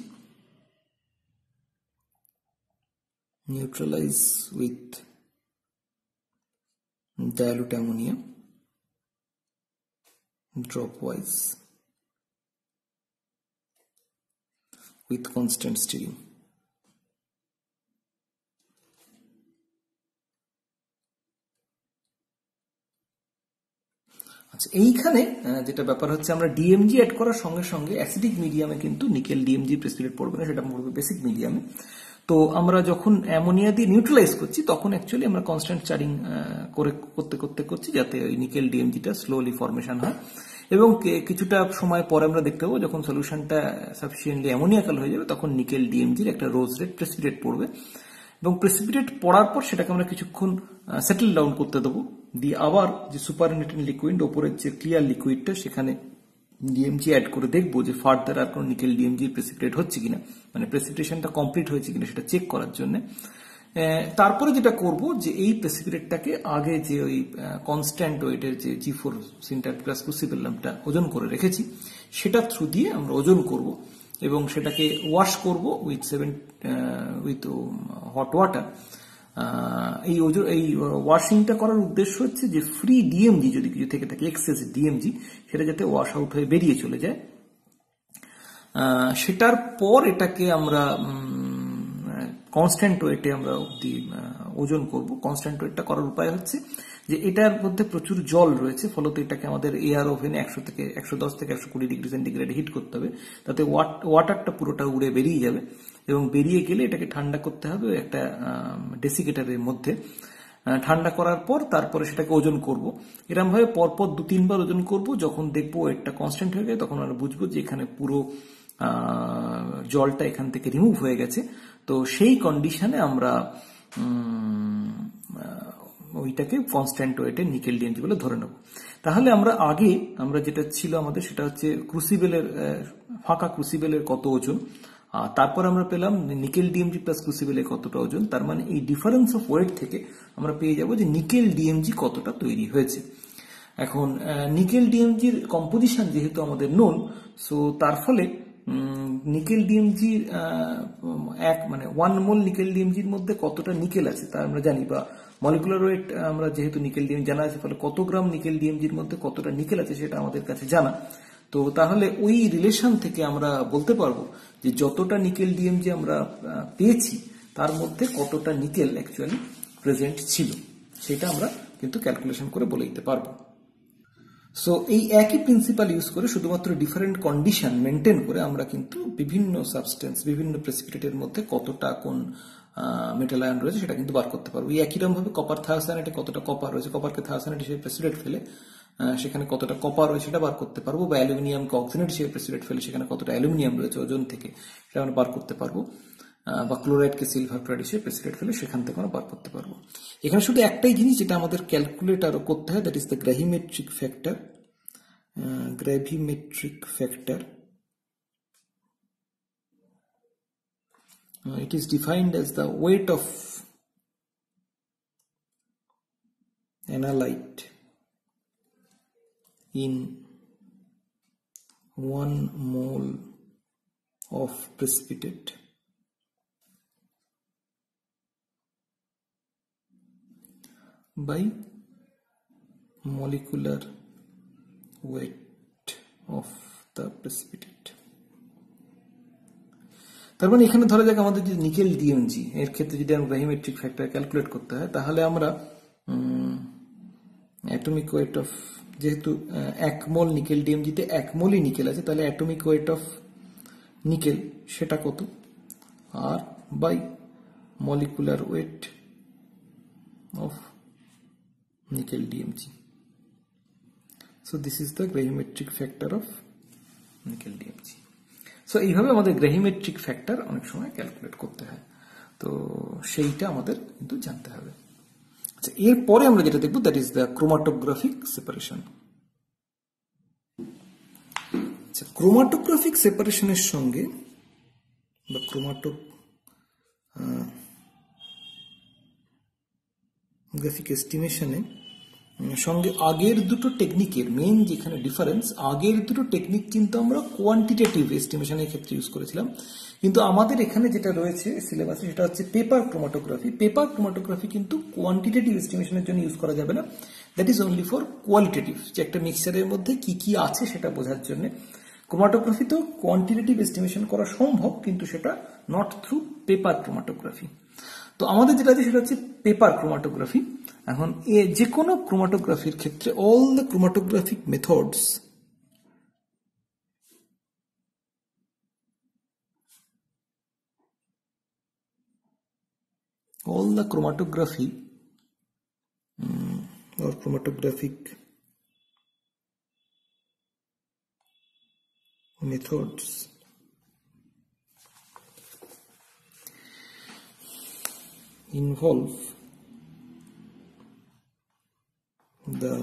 with dilute ammonia dropwise with constant stirring. আচ্ছা, এইখানে যেটা ব্যাপার হচ্ছে, আমরা ডিএমজি অ্যাড করার সঙ্গে সঙ্গে অ্যাসিডিক মিডিয়ামে কিন্তু নিকেল ডিএমজি প্রেসিপিটেট পড়বে না, সেটা পড়বে বেসিক মিডিয়ামে। তো আমরা যখন অ্যামোনিয়া দিয়ে নিউট্রালাইজ করছি তখন অ্যাকচুয়ালি আমরা কনস্ট্যান্ট চারিং করছি যাতে ওই নিকেল ডিএমজিটা স্লোলি ফর্মেশন হয়, এবং কিছুটা সময় পরে আমরা দেখতে পাবো যখন সলিউশনটা সাফিসিয়েন্টলি অ্যামোনিয়া কালার হয়ে যাবে তখন নিকেল ডিএমজির একটা রোজ রেড প্রেসিপিটেট পড়বে, এবং প্রেসিপিটেট পড়ার পর সেটাকে আমরা কিছুক্ষণ সেটেল ডাউন করতে দেবো, দিয়ে আবার যে সুপারনেটেড লিকুইড ওপরের যে ক্লিয়ার লিকুইডটা সেখানে ডিএমজি অ্যাড করে দেখবো যে ফার্দার আর কোনো নিকেল ডিএমজি প্রেসিপিটেট হচ্ছে কিনা, মানে প্রেসিপিটেশনটা কমপ্লিট হয়েছে কিনা সেটা চেক করার জন্য। তারপরে যেটা করব যে এই প্রেসিপিটেটটাকে আগে যে ওই কনস্ট্যান্ট ওয়েটের যে G4 সিন্টারপ্লাস ক্রুসিবেলামটা ওজন করে রেখেছি সেটা থ্রু দিয়ে আমরা ওজন করব, এবং সেটাকে ওয়াশ করব উইথ হট ওয়াটার। এই ওয়াশিংটা করার উদ্দেশ্য হচ্ছে যে ফ্রি ডিএমজি যদি কিছু থেকে থাকে, এক্সেস ডিএমজি, সেটা যাতে ওয়াশ আউট হয়ে বেরিয়ে চলে যায়। সেটার পর এটাকে আমরা কনস্ট্যান্ট ওয়েটে আমরা অব্দি ওজন করব। কনস্ট্যান্ট ওয়েটটা করার উপায় হচ্ছে যে এটার মধ্যে প্রচুর জল রয়েছে, ফলত এটাকে আমাদের এয়ার ওভেনে 110 থেকে 120 ডিগ্রি সেন্টিগ্রেড হিট করতে হবে, তাতে ওয়াটারটা পুরোটা উড়ে বেরিয়ে যাবে, এবং বেরিয়ে গেলে এটাকে ঠান্ডা করতে হবে একটা ডেসিকেটারের মধ্যে। ঠান্ডা করার পর তারপরে সেটাকে ওজন করব। এরকম ভাবে পরপর 2-3 বার ওজন করব। যখন দেখবো ওয়েটটা কনস্ট্যান্ট হয়ে গেছে তখন আমরা বুঝবো যে এখানে পুরো জলটা এখান থেকে রিমুভ হয়ে গেছে। তো সেই কন্ডিশনে আমরা ওইটাকে কনস্ট্যান্ট ওয়েটে নিকেল ডিএমজি বলে ধরে নেব। তাহলে আমরা যেটা ছিল আমাদের সেটা হচ্ছে ফাঁকা ক্রুসিবেলের কত ওজন, আর তারপর আমরা পেলাম নিকেল ডিএমজি প্লাস ক্রুসিবেলের কতটা ওজন। তার মানে এই ডিফারেন্স অফ ওয়েট থেকে আমরা পেয়ে যাব যে নিকেল ডিএমজি কতটা তৈরি হয়েছে। এখন নিকেল ডিএমজির কম্পোজিশন যেহেতু আমাদের নোন, সো তার ফলে নিকেল ডিএমজির 1 মোল নিকেল ডিএমজির মধ্যে কতটা নিকেল আছে তা আমরা জানি, বা মলিকুলার ওয়েট আমরা যেহেতু নিকেল ডিএমজি জানা আছে, ফলে কত গ্রাম নিকেল ডিএমজির মধ্যে কতটা নিকেল আছে সেটা আমাদের কাছে জানা। তো তাহলে ওই রিলেশন থেকে আমরা বলতে পারবো যে যতটা নিকেল ডিএমজি আমরা পেয়েছি তার মধ্যে কতটা নিকেল অ্যাকচুয়ালি প্রেজেন্ট ছিল, সেটা আমরা কিন্তু ক্যালকুলেশন করে বলে দিতে পারবো। সো এই একই প্রিন্সিপাল ইউজ করে শুধুমাত্র ডিফারেন্ট কন্ডিশন মেনটেন করে আমরা কিন্তু বিভিন্ন সাবস্টেন্স, বিভিন্ন প্রেসিপিটেটের মধ্যে কতটা কোন মেটাল আয়ন রয়েছে সেটা কিন্তু বার করতে পারবো। এই একই রকম ভাবে কপার থায়োসায়ানেটে কতটা কপার রয়েছে, কপারকে থায়োসায়ানেট হিসেবে প্রেসিপিটেট ফেলে সেখানে কতটা কপার রয়েছে সেটা বার করতে পারবো, বা অ্যালুমিনিয়ামকে অক্সিনেট হিসেবে প্রেসিপিটেট ফেলে সেখানে কতটা অ্যালুমিনিয়াম রয়েছে ওজন থেকে সেটা আমরা বার করতে পারবো, বা ক্লোরাইডকে সিলভার ক্লোরাইড হিসেবে প্রেসিপিটেট ফেলে সেখান থেকে আমরা বার করতে পারবো। এখানে শুধু একটাই জিনিস যেটা আমাদের ক্যালকুলেট আরো করতে হয়, that is the gravimetric factor. Gravimetric factor. It is defined as the weight of analyte in 1 mole of precipitate by molecular weight of the precipitate। তার মানে এখানে ধরা যাক আমাদের যে নিকেল ডিএমজি এর ক্ষেত্রে যদি আমরা গ্রাভিমেট্রিক ফ্যাক্টর ক্যালকুলেট করতে হয়, তাহলে আমরা অ্যাটমিক ওয়েট অফ, যেহেতু 1 মোল নিকেল ডিএমজিতে 1 মোলই নিকেল আছে, তাহলে অ্যাটমিক ওয়েট অফ নিকেল সেটা কত, আর by molecular weight of nickel DMG. So this is the gravimetric factor of nickel DMG. So এইভাবে আমাদের গ্রাভিমেট্রিক ফ্যাক্টর অনেক সময় ক্যালকুলেট করতে হয়, তো সেইটা আমাদের কিন্তু জানতে হবে। আচ্ছা, এরপরে আমরা যেটা দেখব that is the chromatographic separation. আচ্ছা, ক্রোমাটোগ্রাফিক সেপারেশনের সঙ্গে বা ক্রোমাটোগ্রাফিক এস্টিমেশনে সঙ্গে আগের দুটো টেকনিকের মেইন যেখানে ডিফারেন্স, আগের দুটো টেকনিক কিন্তু আমরা কোয়ান্টিটেটিভ এস্টিমেশনের ক্ষেত্রে ইউজ করেছিলাম, কিন্তু আমাদের এখানে যেটা রয়েছে সিলেবাসে সেটা হচ্ছে পেপার ক্রোমাটোগ্রাফি। পেপার ক্রোমাটোগ্রাফি কিন্তু কোয়ান্টিটেটিভ এস্টিমেশনের জন্য ইউজ করা যাবে না, that is only for qualitative, যে একটা মিক্সচারের মধ্যে কি কি আছে সেটা বোঝার জন্য। ক্রোমাটোগ্রাফি তো কোয়ান্টিটেটিভ এস্টিমেশন করা সম্ভব, কিন্তু সেটা নট থ্রু পেপার ক্রোমাটোগ্রাফি। তো আমাদের যেটা আছে সেটা হচ্ছে পেপার ক্রোমাটোগ্রাফি। এখন যে কোনো ক্রোমাটোগ্রাফির ক্ষেত্রে all the chromatographic methods all the chromatography or chromatographic methods involve the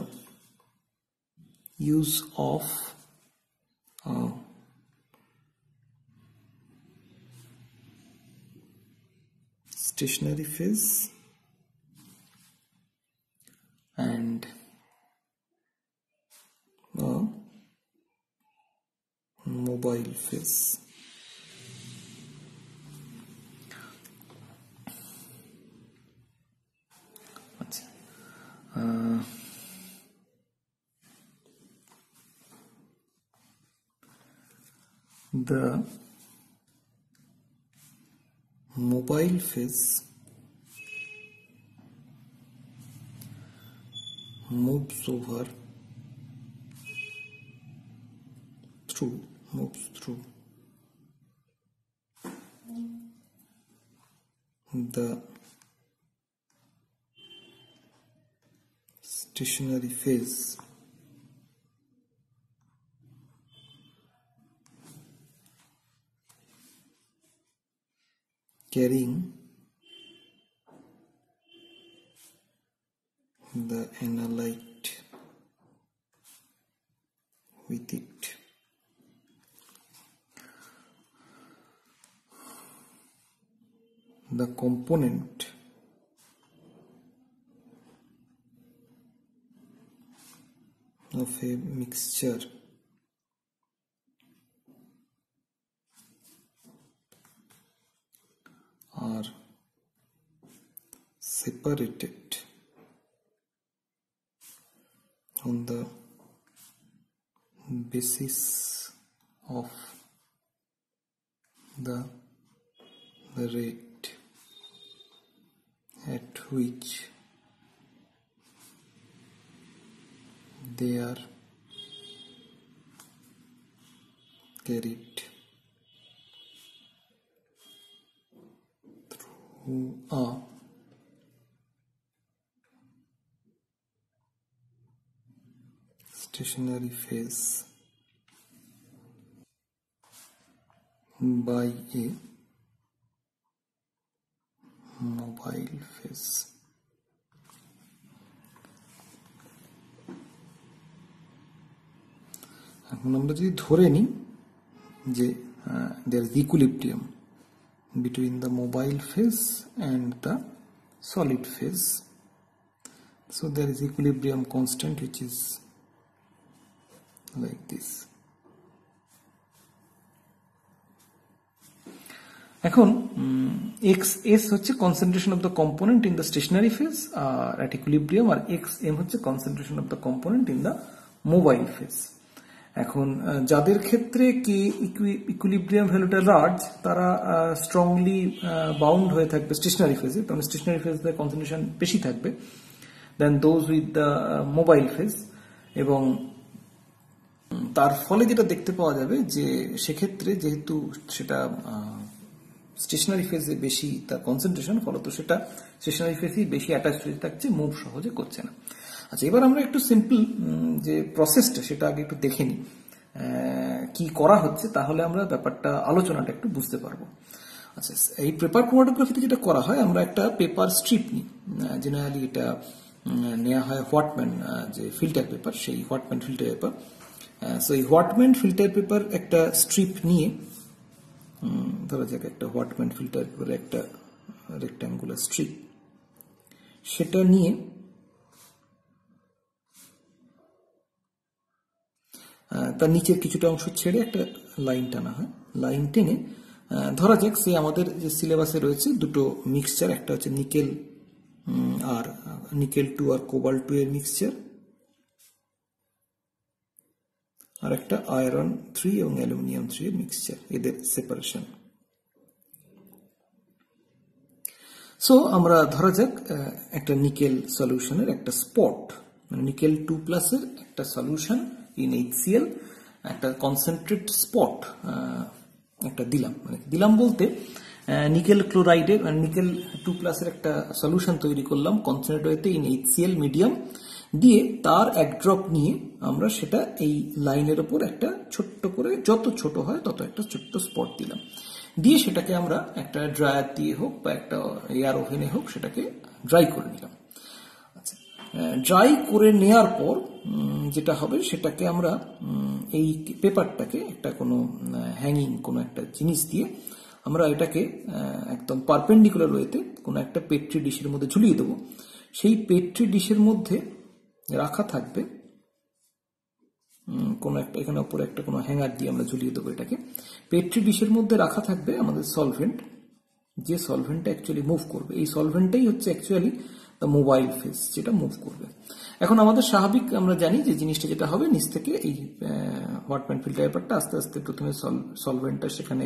use of stationary phase and mobile phase. The mobile phase moves through the stationary phase carrying the analyte with it. The component of a mixture are separated on the basis of the rate at which they are carried through a stationary phase by a mobile phase. এখন আমরা যদি ধরে নিই যে there is equilibrium between the mobile phase and the solid phase, so there is equilibrium constant which is like this. এখন xs হচ্ছে concentration of the component in the stationary phase at equilibrium, R xm হচ্ছে concentration of the component in the mobile phase. এখন যাদের ক্ষেত্রে কি equilibrium ভ্যালুটা large তারা strongly bound হয়ে থাকবে স্টেশনারি ফেজে, কারণ স্টেশনারি ফেজে কনসেন্ট্রেশন বেশি থাকবে then those with the mobile phase, এবং তার ফলে যেটা দেখতে পাওয়া যাবে যে সেক্ষেত্রে যেহেতু সেটা স্টেশনারি ফেজে বেশি তার কনসেন্ট্রেশন, ফলত সেটা স্টেশনারি ফেজেই বেশি অ্যাটাচ হয়ে থাকছে, মুভ সহজে করছে না। আচ্ছা, এবার আমরা একটু সিম্পল যে প্রসেসটা সেটা আগে একটু দেখে নিই কি করা হচ্ছে, তাহলে আমরা ব্যাপারটা আলোচনাটা একটু বুঝতে পারবো। আচ্ছা, এই পেপার ক্রোমাটোগ্রাফিতে যেটা করা হয়, আমরা একটা পেপার স্ট্রিপ নিই, জেনারেলি এটা নেওয়া হয় হোয়াটম্যান যে ফিল্টার পেপার, সেই হোয়াটম্যান ফিল্টার পেপার। সো এই হোয়াটম্যান ফিল্টার পেপার একটা স্ট্রিপ নিয়ে, ধরা যাক একটা হোয়াটম্যান ফিল্টার পেপার একটা রেক্ট্যাঙ্গুলার স্ট্রিপ, সেটা নিয়ে তার নিচের কিছুটা অংশ ছেড়ে একটা লাইন টানা হয়। লাইন টেনে ধরা যাক সে আমাদের যে সিলেবাসে রয়েছে দুটো মিক্সচার, একটা হচ্ছে নিকেল আর নিকেল 2 আর কোবাল্ট 2 এর মিক্সচার, আর একটা আয়রন 3 এবং অ্যালুমিনিয়াম 3 এর মিক্সচার, এদের সেপারেশন। সো আমরা ধরা যাক একটা নিকেল সলিউশনের একটা স্পট, মানে নিকেল 2+ এর একটা সলিউশন ইন HCl, একটা কনসেন্ট্রেট স্পট একটা দিলাম, মানে দিলাম বলতে নিকেল ক্লোরাইডের মানে নিকেল 2+ এর একটা সলিউশন তৈরি করলাম কনসেন্ট্রেট ওয়েতে ইন HCl মিডিয়াম দিয়ে, তার এক ড্রপ নিয়ে আমরা সেটা এই লাইনের ওপর একটা ছোট্ট করে, যত ছোট হয় তত একটা ছোট্ট স্পট দিলাম, দিয়ে সেটাকে আমরা একটা ড্রায়ার দিয়ে হোক বা একটা এয়ার ওভেনে হোক সেটাকে ড্রাই করে নিলাম। আচ্ছা, ড্রাই করে নেওয়ার পর যেটা হবে সেটাকে আমরা এই পেপারটাকে একটা কোনো হ্যাঙ্গিং কোনো একটা জিনিস দিয়ে আমরা এটাকে একদম পারপেন্ডিকুলার ওয়েতে কোনো একটা পেট্রি ডিশের মধ্যে ঝুলিয়ে দেবো। সেই পেট্রি ডিশের মধ্যে রাখা থাকবে কোনো একটা, এখানে উপরে একটা কোনো হ্যাঙ্গার দিয়ে আমরা ঝুলিয়ে দেবো এটাকে। পেট্রি ডিশের মধ্যে রাখা থাকবে আমাদের সলভেন্ট, যে সলভেন্টটা অ্যাকচুয়ালি মুভ করবে, এই সলভেন্টটাই হচ্ছে অ্যাকচুয়ালি দ্য মোবাইল ফেজ যেটা মুভ করবে। এখন আমাদের স্বাভাবিক আমরা জানি যে জিনিসটা যেটা হবে, নিচ থেকে এই হট প্যান্ট ফিল্টার পেপারটা আস্তে আস্তে প্রথমে সলভেন্টটা সেখানে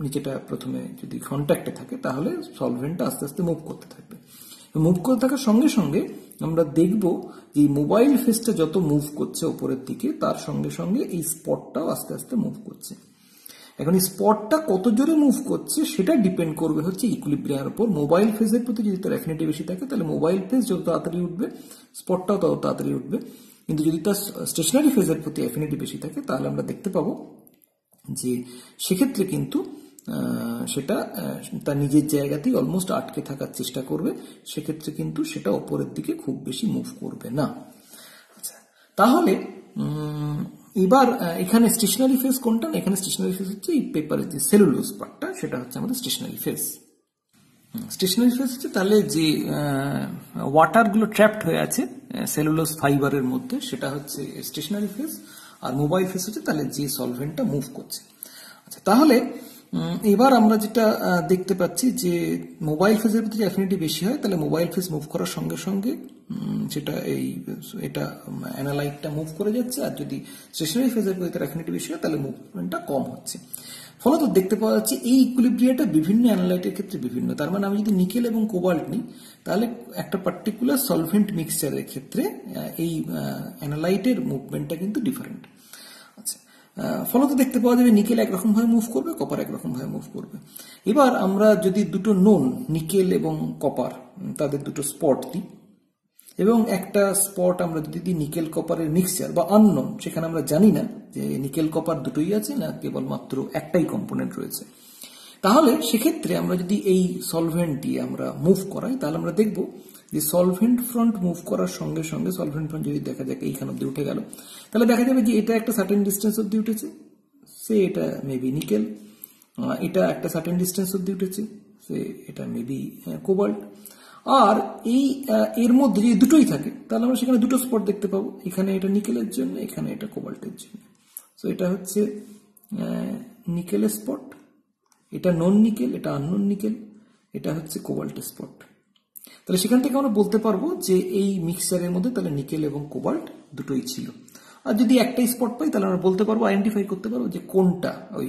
নিচেটা প্রথমে যদি কন্ট্যাক্টে থাকে তাহলে সলভেন্টটা আস্তে আস্তে মুভ করতে থাকবে। মুভ করতে থাকার সঙ্গে সঙ্গে আমরা দেখব যে মোবাইল ফেজটা যত মুভ করছে উপরের দিকে, তার সঙ্গে সঙ্গে এই স্পটটাও আস্তে আস্তে মুভ করছে। এখন এই স্পটটা কত জোরে মুভ করছে সেটা ডিপেন্ড করবে হচ্ছে ইকুইলিব্রিয়ামের উপর। মোবাইল ফেজের প্রতি যদি তার অ্যাফিনিটি বেশি থাকে তাহলে মোবাইল ফেজ যত তাড়াতাড়ি উঠবে, স্পটটাও তত তাড়াতাড়ি উঠবে। কিন্তু যদি তার স্টেশনারি ফেজের প্রতি অ্যাফিনিটি বেশি থাকে তাহলে আমরা দেখতে পাবো যে সেক্ষেত্রে কিন্তু সেটা তার নিজের জায়গাতেই অলমোস্ট আটকে থাকার চেষ্টা করবে, সেক্ষেত্রে কিন্তু সেটা ওপরের দিকে খুব বেশি মুভ করবে না। আচ্ছা, তাহলে এবার এখানে স্টেশনারি ফেজ কোনটা? এখানে স্টেশনারি ফেজ হচ্ছে এই পেপারের যে সেলুলোজ পার্টটা, সেটা হচ্ছে আমাদের স্টেশনারি ফেজ। স্টেশনারি ফেজ হচ্ছে তাহলে যে ওয়াটারগুলো ট্র্যাপড হয়ে আছে সেলুলোজ ফাইবারের মধ্যে, সেটা হচ্ছে স্টেশনারি ফেজ। আর মোবাইল ফেজ হচ্ছে তাহলে যে সলভেন্টটা মুভ করছে। আচ্ছা, তাহলে এবার আমরা যেটা দেখতে পাচ্ছি যে মোবাইল ফেজের প্রতি অ্যাফিনিটি বেশি হয়, তাহলে মোবাইল ফেজ মুভ করার সঙ্গে সঙ্গে সেটা এটা অ্যানালাইটটা মুভ করে যাচ্ছে, আর যদি স্টেশনারি ফেজের প্রতি তার অ্যাফিনিটি বেশি হয় তাহলে মুভমেন্টটা কম হচ্ছে। ফলত দেখতে পাওয়া যাচ্ছে এই ইকুইলিব্রিয়াটা বিভিন্ন অ্যানালাইটের ক্ষেত্রে বিভিন্ন। তার মানে আমি যদি নিকেল এবং কোবাল্ট নিই তাহলে একটা পার্টিকুলার সলভেন্ট মিক্সচারের ক্ষেত্রে এই অ্যানালাইটের মুভমেন্টটা কিন্তু ডিফারেন্ট। আচ্ছা, ফলত দেখতে পাওয়া যাবে নিকেল একরকম ভাবে মুভ করবে, কপার একরকম ভাবে মুভ করবে। এবার আমরা যদি দুটো নোন নিকেল এবং কপার তাদের দুটো স্পট দিই এবং একটা স্পট আমরা যদি দিই নিকেল কপারের মিক্সচার বা আননোন, সেখানে আমরা জানি না যে নিকেল কপার দুটোই আছে না কেবলমাত্র একটাই কম্পোনেন্ট রয়েছে, তাহলে সেক্ষেত্রে আমরা যদি এই সলভেন্ট দিয়ে আমরা মুভ করাই তাহলে আমরা দেখব যে সলভেন্ট ফ্রন্ট মুভ করার সঙ্গে সঙ্গে সলভেন্ট ফ্রন্ট যদি দেখা যাক এইখান অব্দি উঠে গেল, তাহলে দেখা যাবে যে এটা একটা সার্টেন ডিস্টেন্স অব্দি উঠেছে, সে এটা মেবি নিকেল, এটা একটা সার্টেন ডিস্টেন্স অব্দি উঠেছে, সে এটা মেবি কোবাল্ট। আর এই এর মধ্যে যদি দুটোই থাকে তাহলে আমরা সেখানে দুটো স্পট দেখতে পাবো, এখানে এটা নিকেলের জন্য, এখানে এটা কোবাল্টের জন্য। সো এটা হচ্ছে নিকেলের স্পট, এটা নন নিকেল, এটা আননোন নিকেল, এটা হচ্ছে কোবাল্টের স্পট। তাহলে সেখান থেকে আমরা বলতে পারবো যে এই মিক্সচারের মধ্যে তাহলে নিকেল এবং কোবাল্ট দুটোই ছিল। আর যদি একটাই স্পট পাই তাহলে আমরা বলতে পারবো, আইডেন্টিফাই করতে পারবো যে কোনটা ওই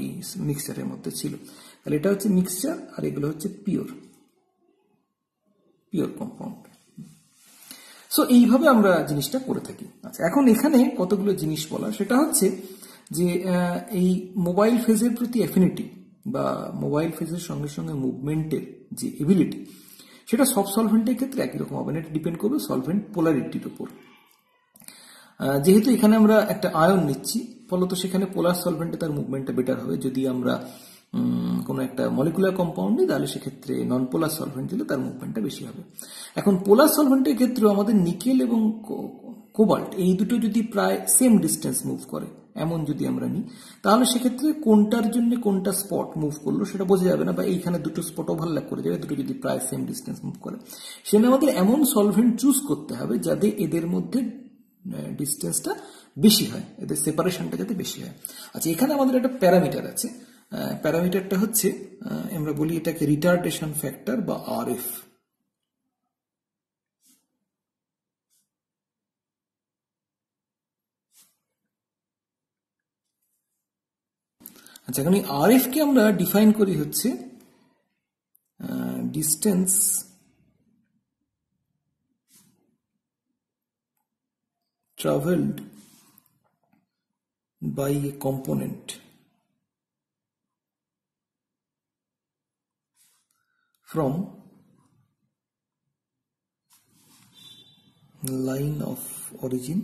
মিক্সচারের মধ্যে ছিল। তাহলে এটা হচ্ছে মিক্সচার আর এগুলো হচ্ছে পিওর কম্পাউন্ড। সো এইভাবে আমরা জিনিসটা করে থাকি। আচ্ছা, এখন এখানে কতগুলো জিনিস বলা, সেটা হচ্ছে যে এই মোবাইল ফেজের প্রতি অ্যাফিনিটি বা মোবাইল ফেজের সঙ্গে সঙ্গে মুভমেন্টের যে এবিলিটি, সেটা সব সলভেন্টের ক্ষেত্রে একই রকম হবে না, এটা ডিপেন্ড করবে সলভেন্ট পোলারিটির উপর। যেহেতু এখানে আমরা একটা আয়ন নিচ্ছি, ফলত সেখানে পোলার সলভেন্টে তার মুভমেন্টটা বেটার হবে। যদি আমরা কোনো একটা মলিকুলার কম্পাউন্ড নিই তাহলে সেক্ষেত্রে নন পোলার সলভেন্ট দিলে তার মুভমেন্টটা বেশি হবে। এখন পোলার সলভেন্টের ক্ষেত্রেও আমাদের নিকেল এবং কোবাল্ট এই দুটো যদি প্রায় সেম ডিস্টেন্স মুভ করে এমন যদি আমরা নিই তাহলে সেক্ষেত্রে কোনটার জন্য কোনটা স্পট মুভ করলো সেটা বোঝা যাবে না, বা এইখানে দুটো স্পট ওভারল্যাপ করে যাবে, দুটো যদি প্রায় সেম ডিস্টেন্স মুভ করে। সেখানে আমাদের এমন সলভেন্ট চুজ করতে হবে যাতে এদের মধ্যে ডিস্টেন্সটা বেশি হয়, এদের সেপারেশনটা যাতে বেশি হয়। আচ্ছা, এখানে আমাদের একটা প্যারামিটার আছে, প্যারামিটারটা হচ্ছে আমরা বলি এটাকে রিটার্ডেশন ফ্যাক্টর বা আরএফ। আচ্ছা, এখন এই আরএফ কে আমরা ডিফাইন করি হচ্ছে distance traveled by a component from line of origin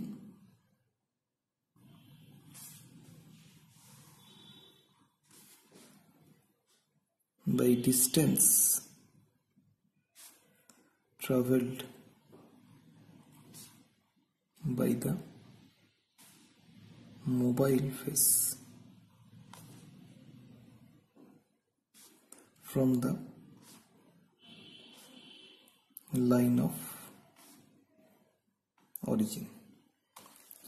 by distance traveled by the mobile face from the line of origin.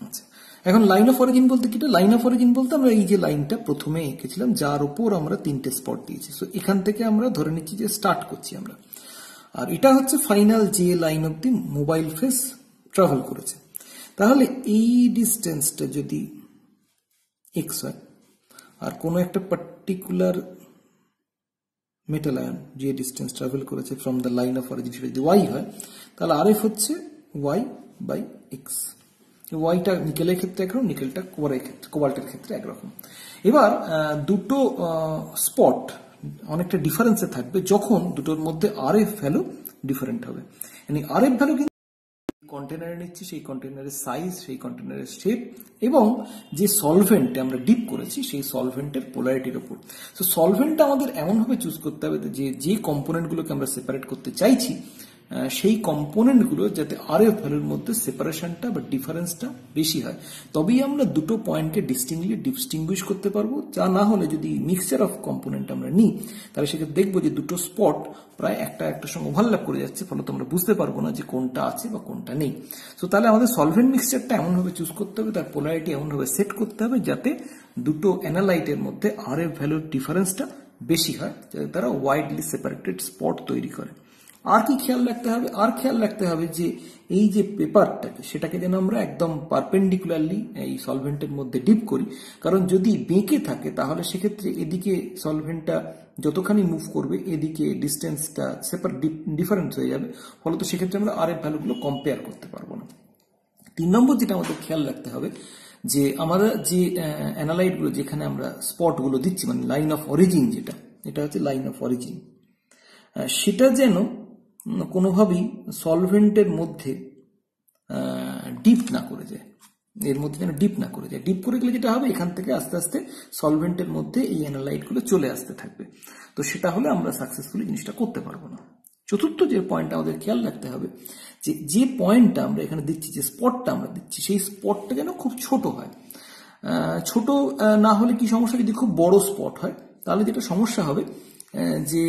আচ্ছা, এখন লাইন অফ অরিজিন বলতে কি? লাইন অফ অরিজিন বলতে আমরা এই যে লাইনটা প্রথমে এঁকেছিলাম যার উপর আমরা 3টে স্পট দিয়েছি, সো এখান থেকে আমরা ধরে নিচ্ছি যে স্টার্ট করছি আমরা, আর এটা হচ্ছে ফাইনাল যে line of the mobile face travel করেছে। তাহলে এই ডিস্টেন্সটা যদি এক্স হয় আর কোনো একটা পার্টিকুলার মেটাল আয়ন যে ডিস্টেন্স ট্রাভেল করেছে from the line of origin সেটা যদি ওয়াই হয়, তাহলে আর এফ হচ্ছে ওয়াই বাই এক্স। ওয়াইটা নিকেলের ক্ষেত্রে একরকম, নিকেলটা কোবাল্টের ক্ষেত্রে একরকম। এবার দুটো স্পট অনেকটা ডিফারেন্সে থাকবে যখন দুটোর মধ্যে আর এফ ভ্যালু ডিফারেন্ট হবে। মানে আর এফ ভ্যালু কন্টেনারে নিচ্ছি, সেই কন্টেনারের সাইজ, সেই কন্টেনারের শেপ এবং যে সলভেন্টে আমরা ডিপ করেছি সেই সলভেন্টের পোলারিটির উপর। সো সলভেন্টটা আমাদের এমনভাবে চুজ করতে হবে যে কম্পোনেন্টগুলোকে আমরা সেপারেট করতে চাইছি সেই কম্পোনেন্টগুলো যাতে আর এফ ভ্যালুর মধ্যে সেপারেশনটা বা ডিফারেন্সটা বেশি হয়, তবেই আমরা দুটো পয়েন্টকে ডিস্টিংগুইশ করতে পারবো। যা না হলে যদি মিক্সচার অফ কম্পোনেন্ট আমরা নিই তাহলে সেক্ষেত্রে দেখবো যে দুটো স্পট প্রায় একটার সঙ্গে ওভারল্যাপ করে যাচ্ছে, ফলে তোমরা বুঝতে পারবো না যে কোনটা আছে বা কোনটা নেই। সো তাহলে আমাদের সলভেন্ট মিক্সচারটা এমনভাবে চুজ করতে হবে, তার পোলারিটি এমনভাবে সেট করতে হবে যাতে দুটো অ্যানালাইটের মধ্যে আর এফ ভ্যালুর ডিফারেন্সটা বেশি হয়, যাতে তারা ওয়াইডলি সেপারেটেড স্পট তৈরি করে। আর কি খেয়াল রাখতে হবে? আর খেয়াল রাখতে হবে যে এই যে পেপারটাকে সেটাকে যেন আমরা একদম পারপেন্ডিকুলারলি এই সলভেন্টের মধ্যে ডিপ করি, কারণ যদি বেঁকে থাকে তাহলে সেক্ষেত্রে এদিকে সলভেন্টটা যতখানি মুভ করবে এদিকে ডিস্টেন্সটা ডিফারেন্স হয়ে যাবে, ফলত সেক্ষেত্রে আমরা আর এফ ভ্যালুগুলো কম্পেয়ার করতে পারবো না। 3 নম্বর যেটা আমাদের খেয়াল রাখতে হবে যে আমরা যে অ্যানালাইটগুলো যেখানে আমরা স্পটগুলো দিচ্ছি, মানে লাইন অফ অরিজিন এটা হচ্ছে লাইন অফ অরিজিন, সেটা যেন কোনোভাবেই সলভেন্টের মধ্যে ডিপ না করে যায়, এর মধ্যে যেন ডিপ না করে যায়। ডিপ করে গেলে যেটা হবে এখান থেকে আস্তে আস্তে সলভেন্টের মধ্যে এই অ্যানালাইটগুলো চলে আসতে থাকবে, তো সেটা হলে আমরা সাকসেসফুলি জিনিসটা করতে পারবো না। চতুর্থ যে পয়েন্টটা আমাদের খেয়াল রাখতে হবে যে পয়েন্টটা আমরা এখানে দিচ্ছি, যে স্পটটা আমরা দিচ্ছি সেই স্পটটা যেন খুব ছোট হয়। ছোট না হলে কি সমস্যা, যদি খুব বড় স্পট হয় তাহলে যেটা সমস্যা হবে যে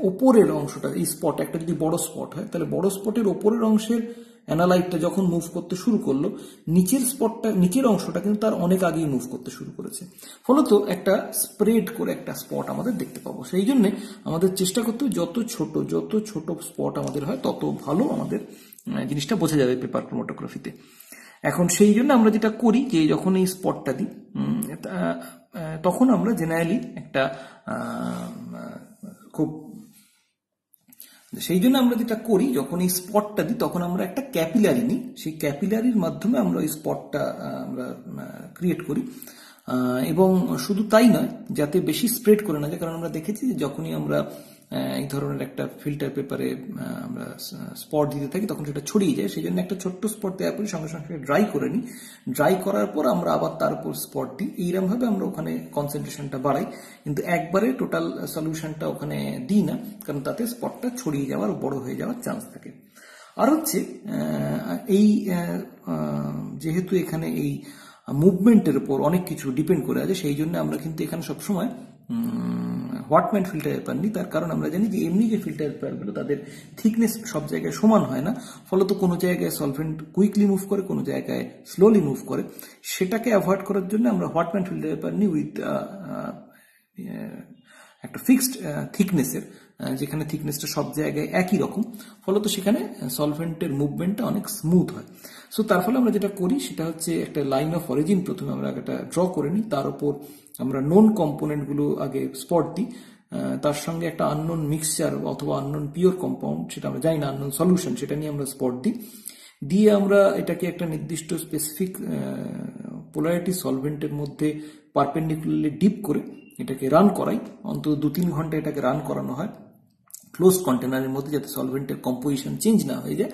ওপরের অংশটা, এই স্পট একটা যদি বড় স্পট হয় তাহলে বড় স্পটের ওপরের অংশের অ্যানালাইটটা যখন মুভ করতে শুরু করলো নিচের অংশটা কিন্তু তার অনেক আগেই মুভ করতে শুরু করেছে, ফলত একটা স্প্রেড করে একটা স্পট আমাদের দেখতে পাবো। সেই জন্য আমাদের চেষ্টা করতে হবে যত ছোট স্পট আমাদের হয় তত ভালো আমাদের জিনিসটা বোঝা যাবে পেপার ক্রোমাটোগ্রাফিতে। এখন সেই জন্য আমরা যেটা করি যে যখন এই স্পটটা দিই তখন আমরা জেনারেলি একটা সেই জন্য আমরা যেটা করি যখন এই স্পটটা দিই তখন আমরা একটা ক্যাপিলারি নিই, সেই ক্যাপিলারির মাধ্যমে আমরা ওই স্পটটা আমরা ক্রিয়েট করি। এবং শুধু তাই নয়, যাতে বেশি স্প্রেড করে না যায়, কারণ আমরা দেখেছি যে যখনই আমরা এই ধরনের একটা ফিল্টার পেপারে আমরা স্পট দিতে থাকি তখন সেটা ছড়িয়ে যায়, সেই জন্য একটা ছোট্ট স্পট দেওয়ার পরে সঙ্গে সঙ্গে ড্রাই করে নিই, ড্রাই করার পর আমরা আবার তার উপর স্পট দিই, এইরকম ভাবে আমরা ওখানে কনসেন্ট্রেশনটা বাড়াই, কিন্তু একবারে টোটাল সলিউশনটা ওখানে দিই না, কারণ তাতে স্পটটা ছড়িয়ে যাওয়ার বড় হয়ে যাওয়ার চান্স থাকে। আর হচ্ছে এই যেহেতু এখানে এই মুভমেন্টের উপর অনেক কিছু ডিপেন্ড করে আছে, সেই জন্য আমরা কিন্তু এখানে সবসময় হোয়াটম্যান ফিল্টার পেপার নিই। তার কারণ আমরা জানি যে এমনি যে ফিল্টার পেপারগুলো তাদের থিকনেস সব জায়গায় সমান হয় না, ফলত কোনো জায়গায় সলভেন্ট কুইকলি মুভ করে, কোনো জায়গায় স্লোলি মুভ করে। সেটাকে অ্যাভয়েড করার জন্য আমরা হোয়াটম্যান ফিল্টার পেপার নিই উইথ একটা ফিক্সড থিকনেসের, যেখানে থিকনেসটা সব জায়গায় একই রকম, ফলত সেখানে সলভেন্টের মুভমেন্টটা অনেক স্মুথ হয়। সো তার ফলে আমরা যেটা করি সেটা হচ্ছে একটা লাইন অফ অরিজিন প্রথমে আমরা একটা ড্র করে নিই, তার উপর আমরা নোন কম্পোনেন্টগুলো আগে স্পট দিই, তার সঙ্গে একটা আননোন মিক্সচার অথবা আননোন পিওর কম্পাউন্ড, সেটা আমরা জানি না, আননোন সলিউশন, সেটা নিয়ে আমরা স্পট দিই, দিয়ে আমরা এটাকে একটা নির্দিষ্ট স্পেসিফিক পোলারিটি সলভেন্টের মধ্যে পারপেন্ডিকুলারলি ডিপ করে এটাকে রান করাই। অন্তত 2-3 ঘন্টা এটাকে রান করানো হয় ক্লোজ কন্টেনারের মধ্যে, যাতে সলভেন্টের কম্পোজিশন চেঞ্জ না হয়ে যায়।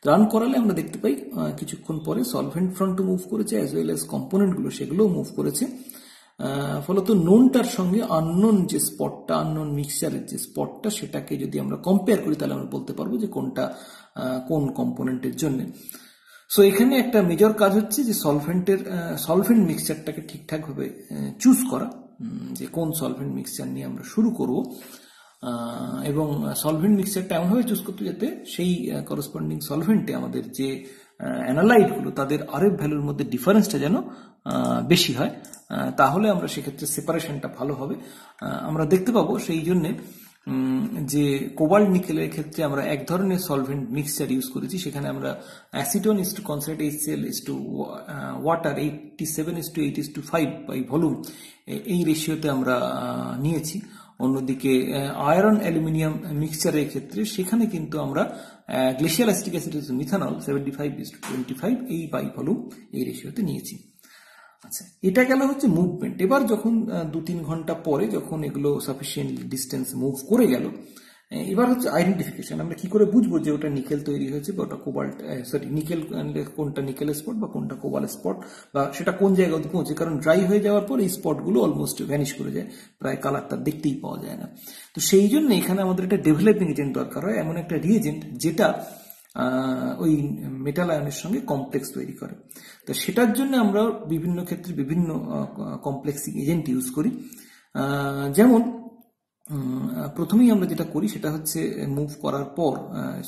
রান করালে আমরা দেখতে পাই কিছুক্ষণ পরে সলভেন্ট ফ্রন্টও মুভ করেছে, অ্যাজ ওয়েল অ্যাজ কম্পোনেন্টগুলো সেগুলোও মুভ করেছে। ফলত নোনটার সঙ্গে আননোন যে স্পটটা, আননোন মিক্সচারের যে স্পটটা, সেটাকে যদি আমরা কম্পেয়ার করি তাহলে আমরা বলতে পারবো যে কোনটা কোন কম্পোনেন্টের জন্য। সো এখানে একটা মেজর কাজ হচ্ছে যে সলভেন্ট মিক্সচারটাকে ঠিকঠাকভাবে চুজ করা, যে কোন সলভেন্ট মিক্সচার নিয়ে আমরা শুরু করব, এবং সলভেন্ট মিক্সচারটা এমনভাবে চুজ করতে যাতে সেই করসপন্ডিং সলভেন্টে আমাদের যে অ্যানালাইটগুলো তাদের আরএফ ভ্যালুর মধ্যে ডিফারেন্সটা যেন বেশি হয়, তাহলে আমরা সেক্ষেত্রে সেপারেশনটা ভালো হবে। আমরা দেখতে পাবো সেই জন্যে যে কোবাল্ট নিকেলের ক্ষেত্রে আমরা এক ধরনের সলভেন্ট মিক্সচার ইউজ করেছি, সেখানে আমরা acetone is to concentrate HCl is to water 87:8:5 by volume, এই রেশিওতে আমরা নিয়েছি। অন্যদিকে আয়রন অ্যালুমিনিয়াম মিক্সচারের ক্ষেত্রে সেখানে কিন্তু আমরা গ্লেশিয়াল অ্যাসিটিক অ্যাসিড মিথানল 75:25 এই বাই ভলিউম এই রেশিওতে নিয়েছি। আচ্ছা, এটা গেল হচ্ছে মুভমেন্ট। এবার যখন 2-3 ঘন্টা পরে যখন এগুলো সাফিসিয়েন্ট ডিস্টেন্স মুভ করে গেল, এবার হচ্ছে আইডেন্টিফিকেশন। আমরা কি করে বুঝবো যে ওটা নিকেল তৈরি হয়েছে বা ওটা কোবাল্ট, নিকেল, কোনটা নিকেল স্পট বা কোনটা কোবাল্ট স্পট, বা সেটা কোন জায়গায় অবধি পৌঁছে। কারণ ড্রাই হয়ে যাওয়ার পর এই স্পটগুলো অলমোস্ট ভ্যানিশ করে যায়, প্রায় কালারটা দেখতেই পাওয়া যায় না। তো সেই জন্য এখানে আমাদের একটা ডেভেলপিং এজেন্ট দরকার হয়, এমন একটা রিএজেন্ট যেটা ওই মেটাল আয়নের সঙ্গে কমপ্লেক্স তৈরি করে। তো সেটার জন্য আমরা বিভিন্ন ক্ষেত্রে বিভিন্ন কমপ্লেক্সিং এজেন্ট ইউজ করি। যেমন প্রথমেই আমরা যেটা করি সেটা হচ্ছে মুভ করার পর,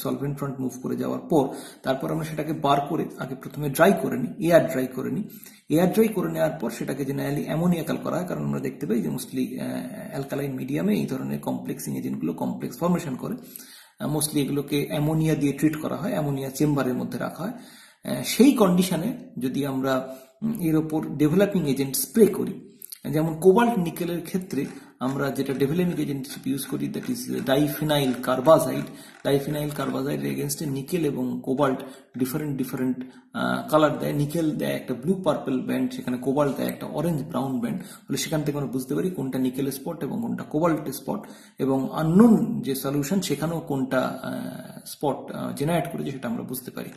সলভেন্ট ফ্রন্ট মুভ করে যাওয়ার পর, তারপর আমরা সেটাকে বার করে আগে প্রথমে ড্রাই করে নিই, এয়ার ড্রাই করে নিই। এয়ার ড্রাই করে নেওয়ার পর সেটাকে জেনারেলি অ্যামোনিয়াকাল করা হয়, কারণ আমরা দেখতে পাই যে মোস্টলি অ্যালকালাইন মিডিয়ামে এই ধরনের কমপ্লেক্সিং এজেন্টগুলো কমপ্লেক্স ফর্মেশন করে। মোস্টলি এগুলোকে অ্যামোনিয়া দিয়ে ট্রিট করা হয়, অ্যামোনিয়া চেম্বারের মধ্যে রাখা হয়। সেই কন্ডিশনে যদি আমরা এর ওপর ডেভেলপিং এজেন্ট স্প্রে করি, যেমন কোবাল্ট নিকেলের ক্ষেত্রে আমরা যেটা ডেভেলপিং এজেন্ট ইউজ করি, দ্যাট ইজ ডাইফিনাইল কার্বাজাইড। ডাইফিনাইল কার্বাজাইডের এগেনস্টে নিকেল এবং কোবাল্ট ডিফারেন্ট কালার দেয়। নিকেল দেয় একটা ব্লু পার্পল ব্যান্ড, সেখানে কোবাল্ট দেয় একটা অরেঞ্জ ব্রাউন ব্যান্ড। ফলে সেখান থেকে আমরা বুঝতে পারি কোনটা নিকেল স্পট এবং কোনটা কোবাল্ট স্পট, এবং আননোন যে সলিউশন সেখানেও কোনটা স্পট জেনারেট করেছে সেটা আমরা বুঝতে পারি।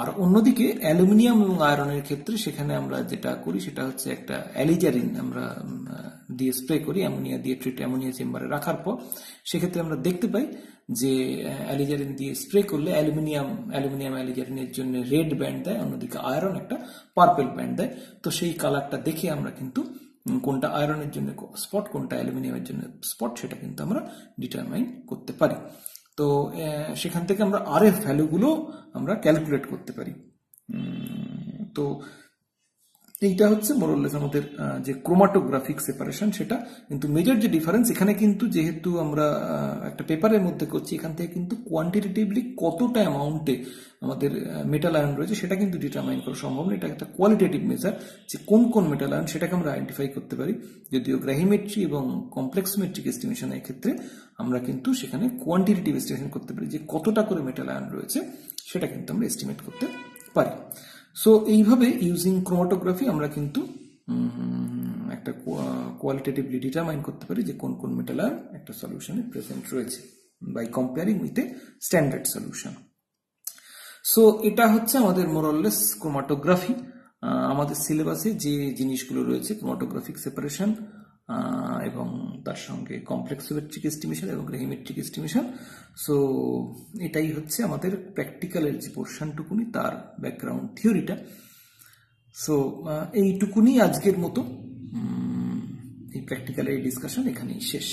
আর অন্যদিকে অ্যালুমিনিয়াম এবং আয়রনের ক্ষেত্রে সেখানে আমরা যেটা করি সেটা হচ্ছে একটা অ্যালিজারিন আমরা দিয়ে স্প্রে করি, অ্যামোনিয়া দিয়ে ট্রিট, অ্যামোনিয়া চেম্বারে রাখার পর সেক্ষেত্রে আমরা দেখতে পাই যে অ্যালিজারিন দিয়ে স্প্রে করলে অ্যালুমিনিয়াম অ্যালিজারিনের জন্য রেড ব্যান্ড দেয়, অন্যদিকে আয়রন একটা পার্পল ব্যান্ড দেয়। তো সেই কালারটা দেখে আমরা কিন্তু কোনটা আয়রনের জন্য স্পট, কোনটা অ্যালুমিনিয়ামের জন্য স্পট, সেটা কিন্তু আমরা ডিটারমাইন করতে পারি। তো সেখান থেকে আমরা আরএফ ভ্যালুগুলো আমরা ক্যালকুলেট করতে পারি। তো এইটা হচ্ছে মোরলেস আমাদের যে ক্রোমাটোগ্রাফিক সেপারেশন, সেটা কিন্তু মেজর যে ডিফারেন্স এখানে কিন্তু, যেহেতু আমরা একটা পেপারের মধ্যে করছি, এখান থেকে কিন্তু কোয়ান্টিটেটিভলি কতটা অ্যামাউন্টে আমাদের মেটাল আয়ন রয়েছে সেটা কিন্তু ডিটারমাইন করা সম্ভব না। এটা একটা কোয়ালিটেটিভ মেজার, যে কোন কোন মেটাল আয়ন সেটাকে আমরা আইডেন্টিফাই করতে পারি। যদিও গ্রাহিমেট্রি এবং কমপ্লেক্সোমেট্রিক এস্টিমেশনের ক্ষেত্রে আমরা কিন্তু সেখানে কোয়ান্টিটেটিভ এস্টিমেশন করতে পারি, যে কতটা করে মেটাল আয়ন রয়েছে সেটা কিন্তু আমরা এস্টিমেট করতে পারি। সো এইভাবে ইউজিং ক্রোমাটোগ্রাফি আমরা কিন্তু একটা কোয়ালিটেটিভলি ডিটারমাইন করতে পারি যে কোন কোন মেটাল আয়ন একটা সলিউশনে প্রেজেন্ট রয়েছে by comparing with a standard solution. So এটা হচ্ছে আমাদের মোরলেস ক্রোমাটোগ্রাফি। আমাদের সিলেবাসে যে জিনিসগুলো রয়েছে, ক্রোমাটোগ্রাফিক সেপারেশন এবং তার সঙ্গে কমপ্লেক্সোমেট্রিক এস্টিমেশন এবং গ্রাহিমেট্রিক এস্টিমেশন। সো এটাই হচ্ছে আমাদের প্র্যাকটিক্যালের যে পোর্শনটুকুনি, তার ব্যাকগ্রাউন্ড থিওরিটা। সো এইটুকুনি আজকের মতো, এই প্র্যাকটিক্যালের ডিসকাশন এখানেই শেষ।